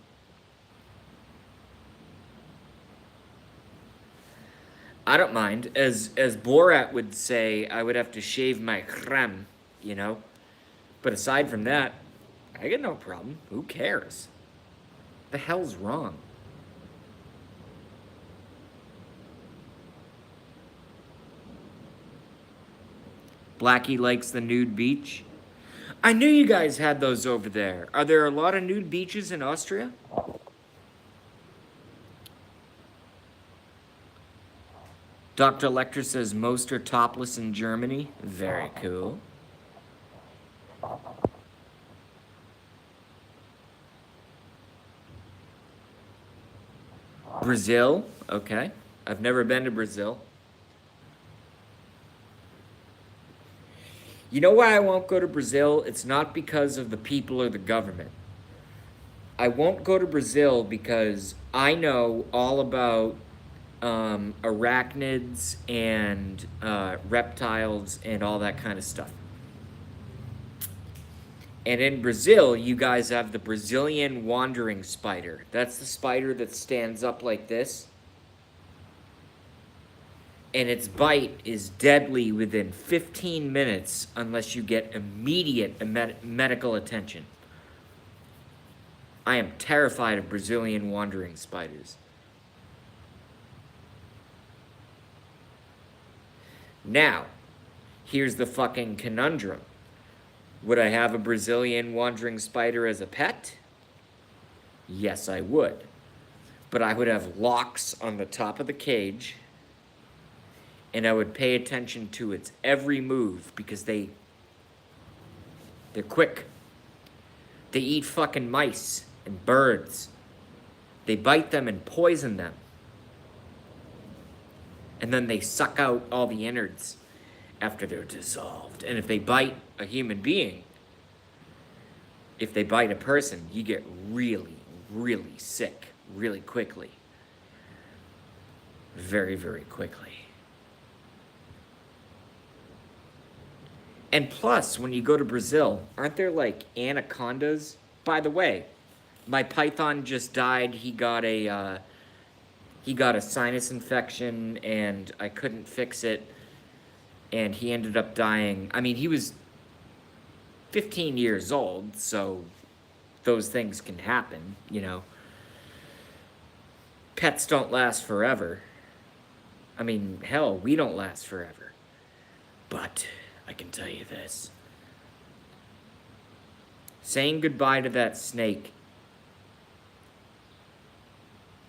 I don't mind. As Borat would say, I would have to shave my creme, you know? But aside from that, I get no problem. Who cares? The hell's wrong? Blackie likes the nude beach. I knew you guys had those over there. Are there a lot of nude beaches in Austria? Dr. Lecter says most are topless in Germany. Very cool. Brazil? Okay. I've never been to Brazil. You know why I won't go to Brazil? It's not because of the people or the government. I won't go to Brazil because I know all about arachnids and reptiles and all that kind of stuff. And in Brazil, you guys have the Brazilian wandering spider. That's the spider that stands up like this. And its bite is deadly within 15 minutes unless you get immediate medical attention. I am terrified of Brazilian wandering spiders. Now, here's the fucking conundrum. Would I have a Brazilian wandering spider as a pet? Yes, I would. But I would have locks on the top of the cage, and I would pay attention to its every move because they're quick. They eat fucking mice and birds. They bite them and poison them. And then they suck out all the innards after they're dissolved. And if they bite a human being, if they bite a person, you get really, really sick really quickly. Very, very quickly. And plus, when you go to Brazil, aren't there like anacondas? By the way, my python just died. He got a sinus infection, and I couldn't fix it, and he ended up dying. I mean, he was 15 years old, so those things can happen, you know. Pets don't last forever. I mean, hell, we don't last forever. But I can tell you this. Saying goodbye to that snake.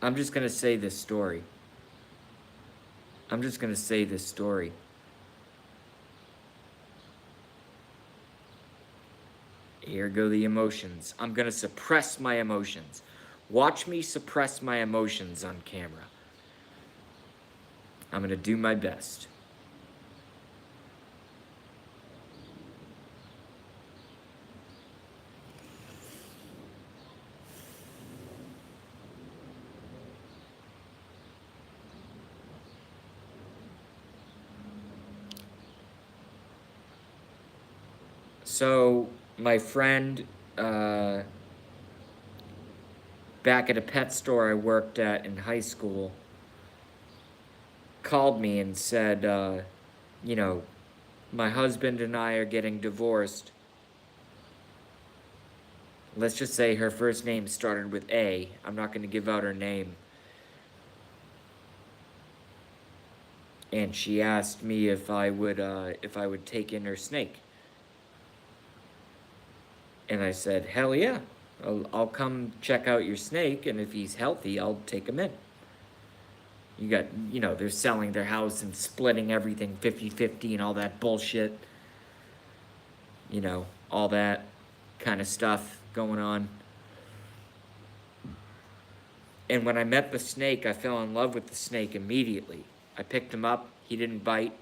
I'm just going to say this story. I'm just going to say this story. Here go the emotions. I'm going to suppress my emotions. Watch me suppress my emotions on camera. I'm going to do my best. So, my friend, back at a pet store I worked at in high school, called me and said, you know, my husband and I are getting divorced. Let's just say her first name started with A. I'm not going to give out her name. And she asked me if I would take in her snake. And I said, hell yeah. I'll come check out your snake, and if he's healthy, I'll take him in. You got, you know, they're selling their house and splitting everything 50-50 and all that bullshit. You know, all that kind of stuff going on. And when I met the snake, I fell in love with the snake immediately. I picked him up. He didn't bite.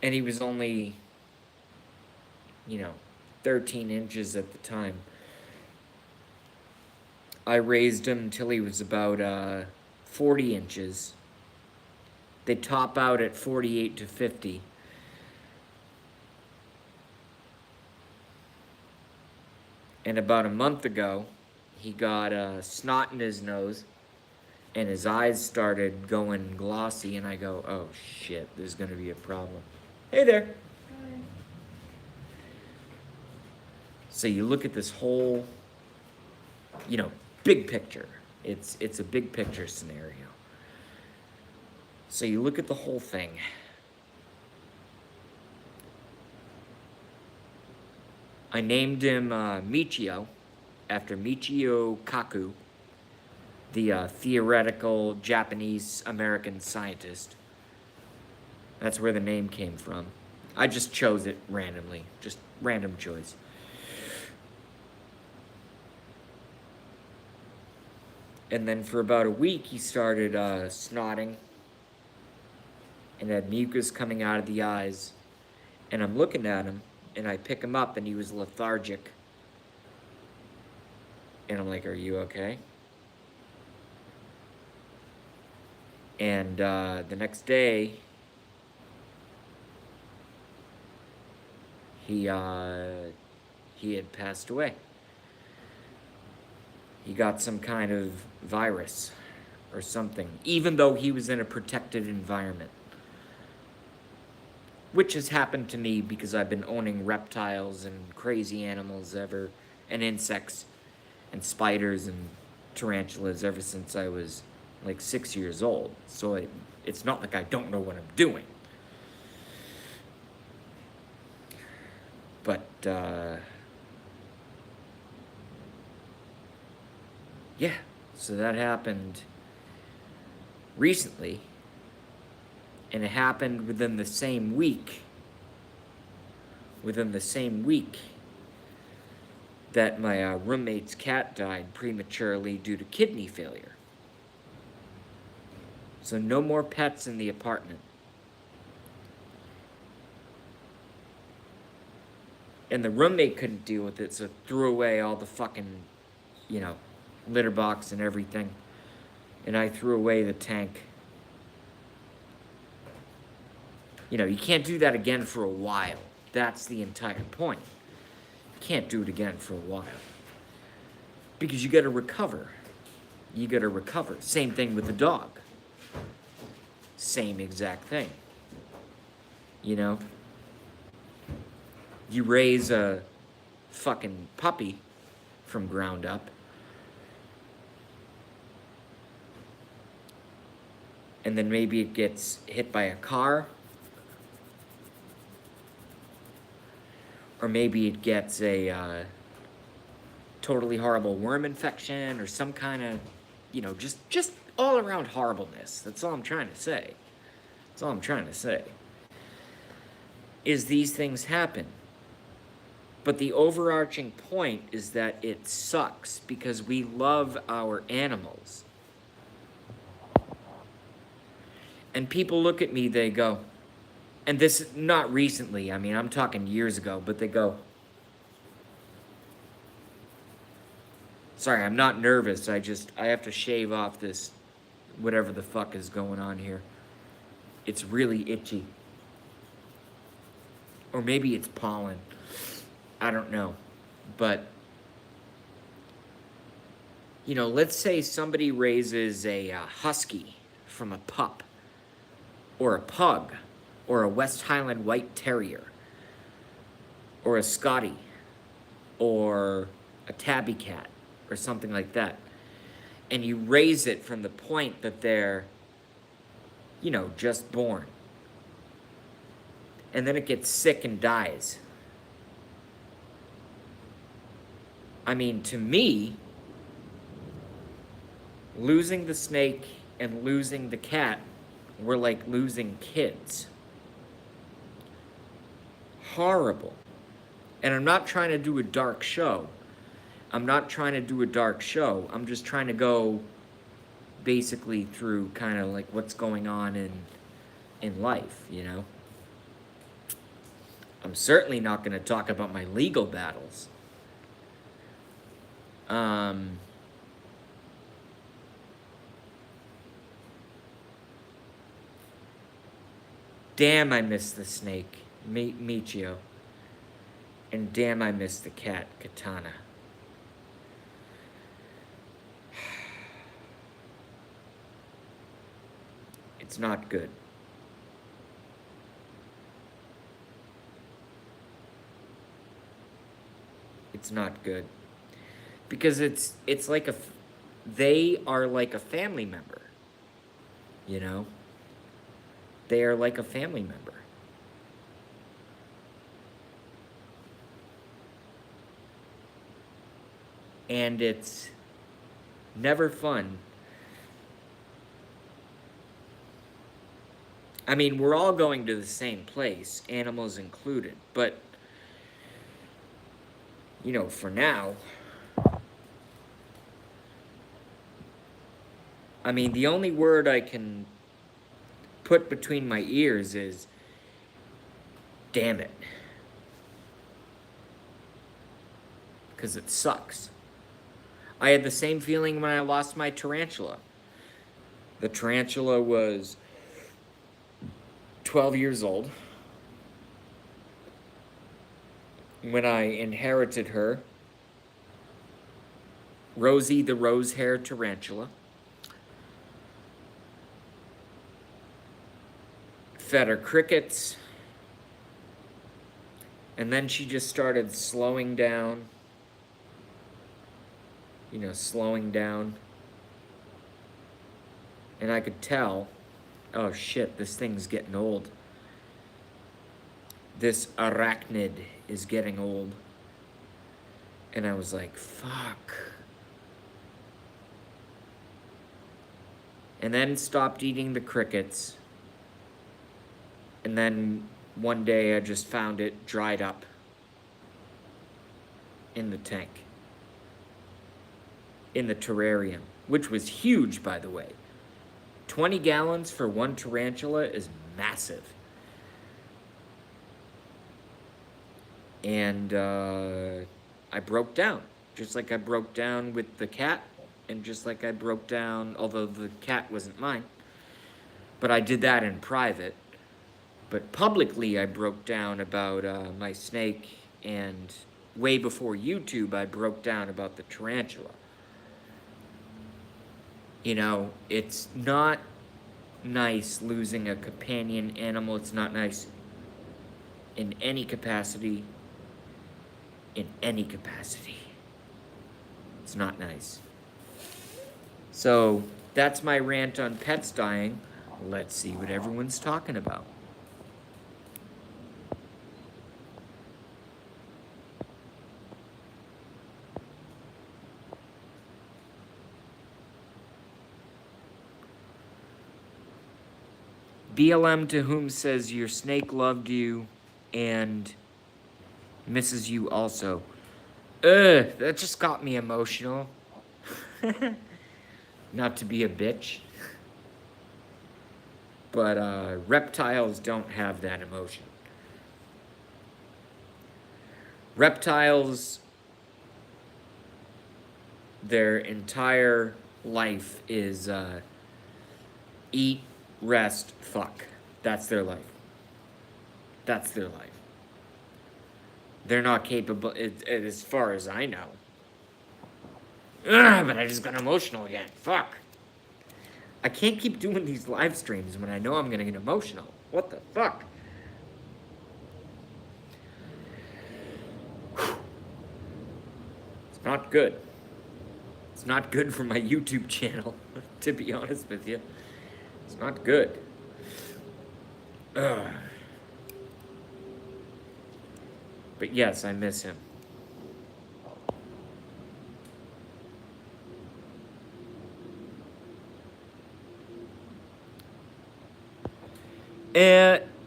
And he was only, you know, 13 inches at the time. I raised him until he was about 40 inches. They top out at 48 to 50. And about a month ago, he got snot in his nose, and his eyes started going glossy, and I go, oh shit, there's gonna be a problem. Hey there. Hi. So you look at this whole, you know, big picture. It's a big picture scenario. So you look at the whole thing. I named him Michio, after Michio Kaku, the theoretical Japanese-American scientist. That's where the name came from. I just chose it randomly, just random choice. And then for about a week, he started snotting and had mucus coming out of the eyes. And I'm looking at him, and I pick him up, and he was lethargic. And I'm like, are you okay? And the next day, he had passed away. He got some kind of virus or something, even though he was in a protected environment. Which has happened to me because I've been owning reptiles and crazy animals ever, and insects, and spiders and tarantulas ever since I was like 6 years old. So it's not like I don't know what I'm doing. But, yeah, so that happened recently, and it happened within the same week. That my roommate's cat died prematurely due to kidney failure. So no more pets in the apartment. And the roommate couldn't deal with it, so threw away all the fucking, you know, litter box and everything. And I threw away the tank. You can't do that again for a while. That's the entire point. You can't do it again for a while. Because you got to recover. You got to recover. Same thing with the dog. Same exact thing. You raise a fucking puppy from ground up, and then maybe it gets hit by a car, or maybe it gets a totally horrible worm infection or some kind of, just all around horribleness. That's all I'm trying to say. That's all I'm trying to say. Is these things happen. But the overarching point is that it sucks because we love our animals. And people look at me, they go, and this, not recently, I mean, I'm talking years ago, but they go, sorry, I'm not nervous, I have to shave off this, whatever the fuck is going on here. It's really itchy. Or maybe it's pollen. I don't know. But, let's say somebody raises a husky from a pup, or a pug, or a West Highland White Terrier, or a Scottie, or a tabby cat, or something like that. And you raise it from the point that they're, just born. And then it gets sick and dies. I mean, to me, losing the snake and losing the cat were like losing kids. Horrible. And I'm not trying to do a dark show. I'm just trying to go basically through kind of like what's going on in life, I'm certainly not going to talk about my legal battles. Damn, I miss the snake, Michio. And damn, I miss the cat, Katana. It's not good. It's not good. Because it's like they are like a family member. They are like a family member. And it's never fun. I mean, we're all going to the same place, animals included, but, for now, I mean, the only word I can put between my ears is, damn it. Because it sucks. I had the same feeling when I lost my tarantula. The tarantula was 12 years old when I inherited her. Rosie the rose-hair tarantula. Fed her crickets. And then she just started slowing down. Slowing down. And I could tell, oh shit, this thing's getting old. This arachnid is getting old. And I was like, fuck. And then stopped eating the crickets. And then one day I just found it dried up in the tank. In the terrarium, which was huge, by the way. 20 gallons for one tarantula is massive. And I broke down, just like I broke down with the cat, and just like I broke down, although the cat wasn't mine, but I did that in private. But publicly, I broke down about my snake, and way before YouTube, I broke down about the tarantula. You know, it's not nice losing a companion animal. It's not nice in any capacity. In any capacity. It's not nice. So, that's my rant on pets dying. Let's see what everyone's talking about. BLM to whom says your snake loved you and misses you also. That just got me emotional. Not to be a bitch. But reptiles don't have that emotion. Reptiles, their entire life is eat, rest, fuck. That's their life. That's their life. They're not capable, as far as I know. Ugh, but I just got emotional again. Fuck. I can't keep doing these live streams when I know I'm gonna get emotional. What the fuck? It's not good. It's not good for my YouTube channel, to be honest with you. It's not good. Ugh. But yes, I miss him.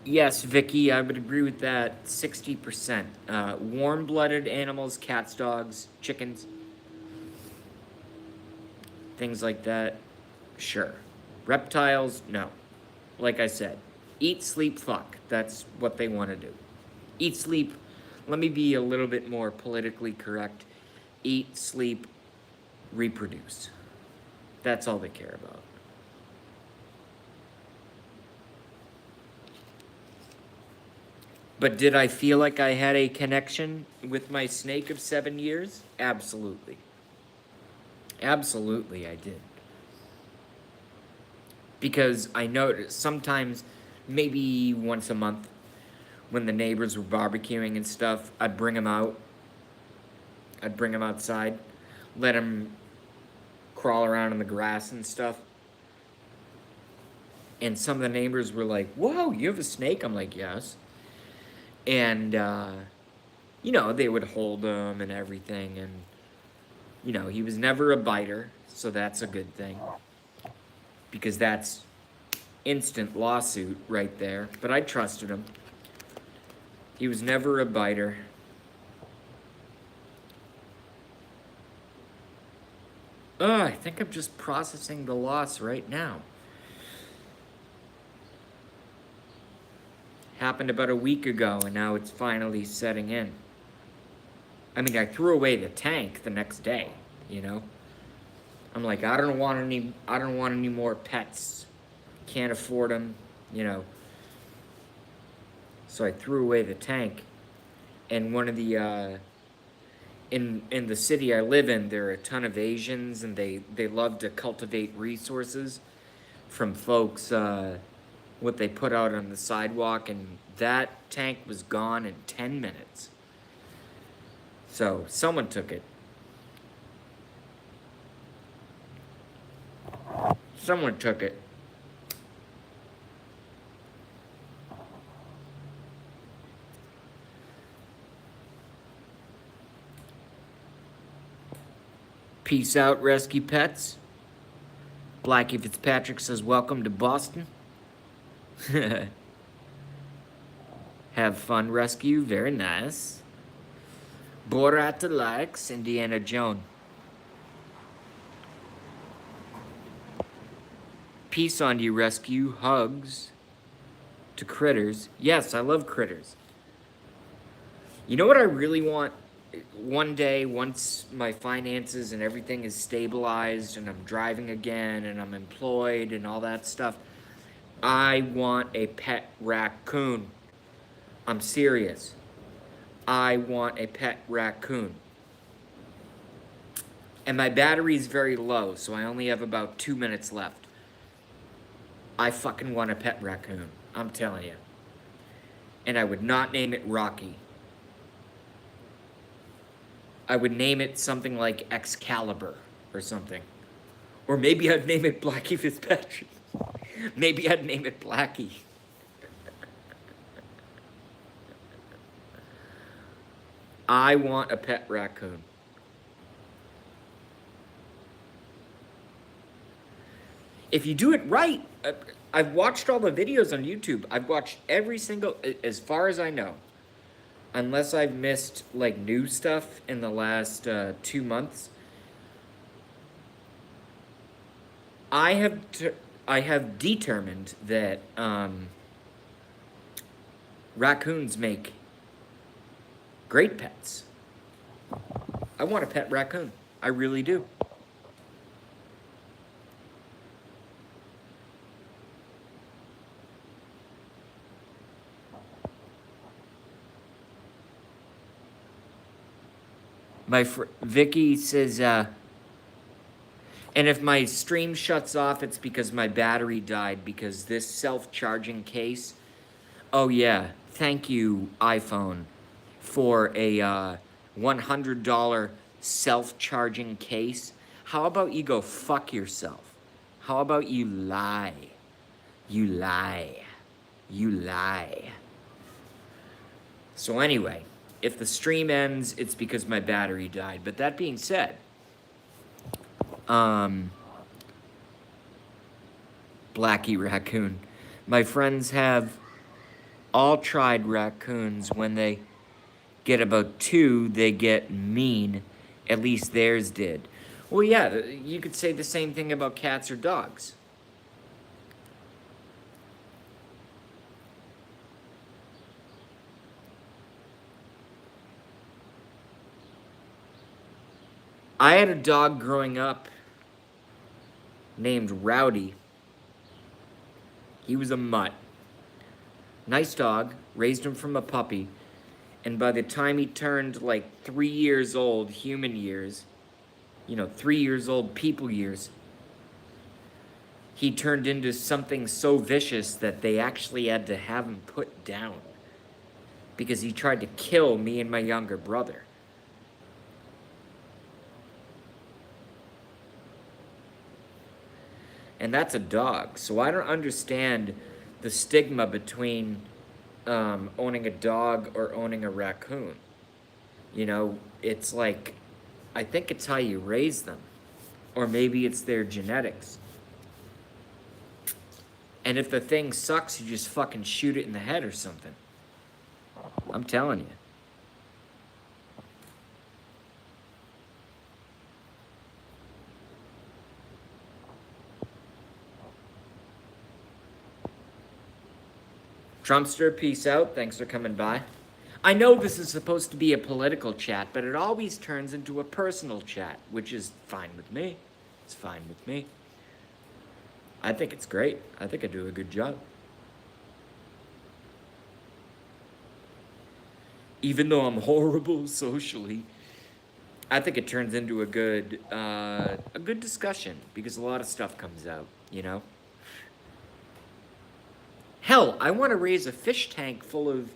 Yes, Vicky, I would agree with that 60%. Warm-blooded animals, cats, dogs, chickens, things like that, sure. Reptiles, no. Like I said, eat, sleep, fuck. That's what they want to do. Eat, sleep, let me be a little bit more politically correct. Eat, sleep, reproduce. That's all they care about. But did I feel like I had a connection with my snake of 7 years? Absolutely. Absolutely, I did. Because I noticed sometimes, maybe once a month, when the neighbors were barbecuing and stuff, I'd bring him out. I'd bring him outside, let him crawl around in the grass and stuff. And some of the neighbors were like, "Whoa, you have a snake?" I'm like, "Yes." And, you know, they would hold him and everything. And, you know, he was never a biter, so that's a good thing. Because that's instant lawsuit right there. But I trusted him. He was never a biter. I think I'm just processing the loss right now. Happened about a week ago, and now it's finally setting in. I mean, I threw away the tank the next day, you know? I'm like, I don't want any more pets. Can't afford them, you know? So I threw away the tank. And one of the, in the city I live in, there are a ton of Asians, and they love to cultivate resources from folks, what they put out on the sidewalk, and that tank was gone in 10 minutes. So someone took it. Someone took it. Peace out, rescue pets. Blackie Fitzpatrick says, welcome to Boston. Have fun, rescue. Very nice. Borat likes Indiana Jones. Peace on you, rescue. Hugs to critters. Yes, I love critters. You know what I really want? One day, once my finances and everything is stabilized and I'm driving again and I'm employed and all that stuff, I want a pet raccoon. I'm serious. I want a pet raccoon. And my battery is very low, so I only have about 2 minutes left. I fucking want a pet raccoon. I'm telling you. And I would not name it Rocky. I would name it something like Excalibur or something. Or maybe I'd name it Blackie Fitzpatrick. Maybe I'd name it Blackie. I want a pet raccoon. If you do it right, I've watched all the videos on YouTube. I've watched every single, as far as I know. Unless I've missed, like, new stuff in the last 2 months. I have determined that raccoons make great pets. I want a pet raccoon. I really do. Vicky says, and if my stream shuts off, it's because my battery died, because this self-charging case, oh yeah, thank you, iPhone, for a $100 self-charging case. How about you go fuck yourself? How about you lie? You lie. You lie. So anyway, if the stream ends, it's because my battery died. But that being said, Blackie raccoon. My friends have all tried raccoons. When they get about 2, they get mean. At least theirs did. Well, yeah, you could say the same thing about cats or dogs. I had a dog growing up named Rowdy. He was a mutt. Nice dog, raised him from a puppy, and by the time he turned like 3 years old, human years, 3 years old, people years, he turned into something so vicious that they actually had to have him put down because he tried to kill me and my younger brother. And that's a dog. So I don't understand the stigma between owning a dog or owning a raccoon. It's like, I think it's how you raise them. Or maybe it's their genetics. And if the thing sucks, you just fucking shoot it in the head or something. I'm telling you. Trumpster, peace out. Thanks for coming by. I know this is supposed to be a political chat, but it always turns into a personal chat, which is fine with me. It's fine with me. I think it's great. I think I do a good job. Even though I'm horrible socially, I think it turns into a good discussion because a lot of stuff comes out, Hell, I want to raise a fish tank full of,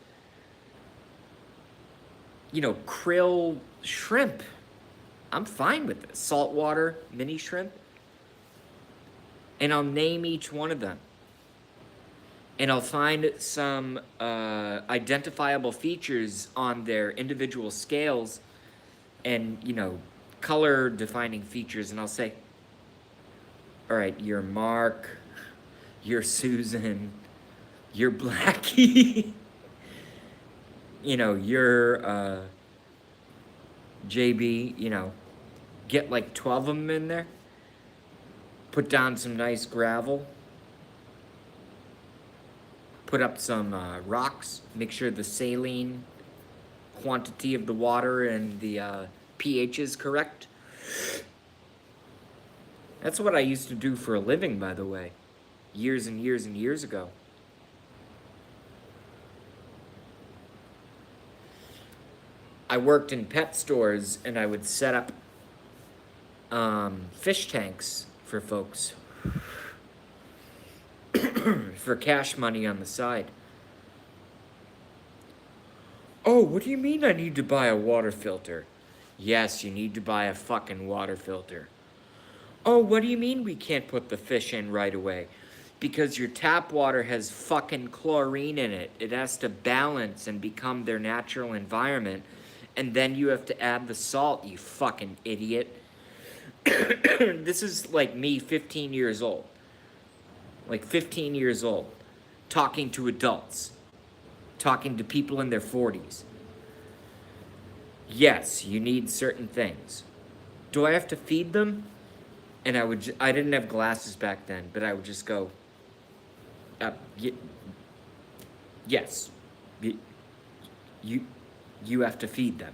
krill shrimp. I'm fine with this. Saltwater mini shrimp. And I'll name each one of them. And I'll find some identifiable features on their individual scales and, color defining features. And I'll say, all right, you're Mark, you're Susan, you're Blackie, you're JB, get like 12 of them in there. Put down some nice gravel. Put up some rocks. Make sure the saline quantity of the water and the pH is correct. That's what I used to do for a living, by the way. years and years and years ago. I worked in pet stores and I would set up fish tanks for folks for cash money on the side. Oh, what do you mean I need to buy a water filter? Yes, you need to buy a fucking water filter. Oh, what do you mean we can't put the fish in right away? Because your tap water has fucking chlorine in it. It has to balance and become their natural environment. And then you have to add the salt, you fucking idiot. This is like me, 15 years old. Like 15 years old. Talking to adults. Talking to people in their 40s. Yes, you need certain things. Do I have to feed them? And I didn't have glasses back then, but I would just go, yes, you have to feed them.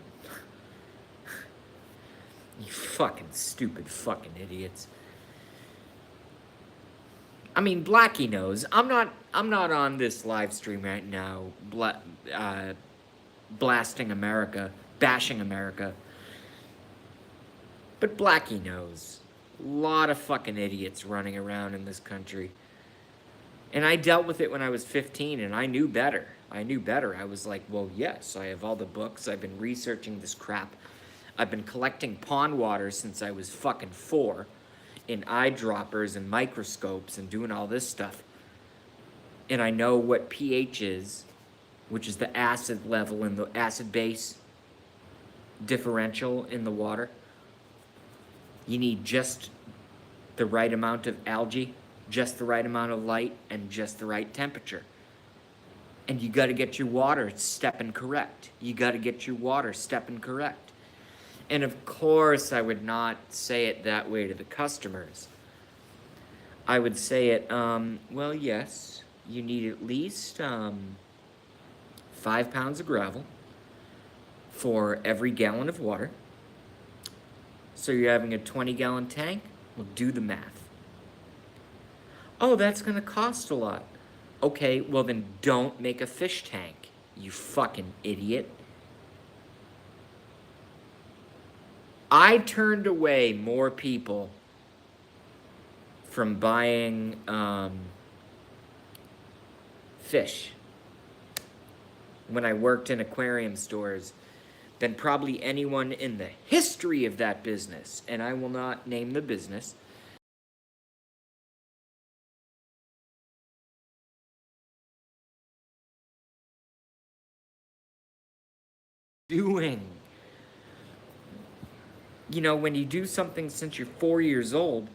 You fucking stupid fucking idiots. I mean, Blackie knows. I'm not on this live stream right now, blasting America, bashing America. But Blackie knows. A lot of fucking idiots running around in this country. And I dealt with it when I was 15, and I knew better. I was like, well, yes, I have all the books. I've been researching this crap. I've been collecting pond water since I was fucking 4 in eyedroppers and microscopes and doing all this stuff. And I know what pH is, which is the acid level and the acid-base differential in the water. You need just the right amount of algae, just the right amount of light, and just the right temperature. And you got to get your water stepping correct. And of course, I would not say it that way to the customers. I would say it, well, yes, you need at least 5 pounds of gravel for every gallon of water. So you're having a 20-gallon tank? Well, do the math. Oh, that's going to cost a lot. Okay, well then don't make a fish tank, you fucking idiot. I turned away more people from buying fish when I worked in aquarium stores than probably anyone in the history of that business. And I will not name the business. Doing. You know, when you do something since you're 4 years old,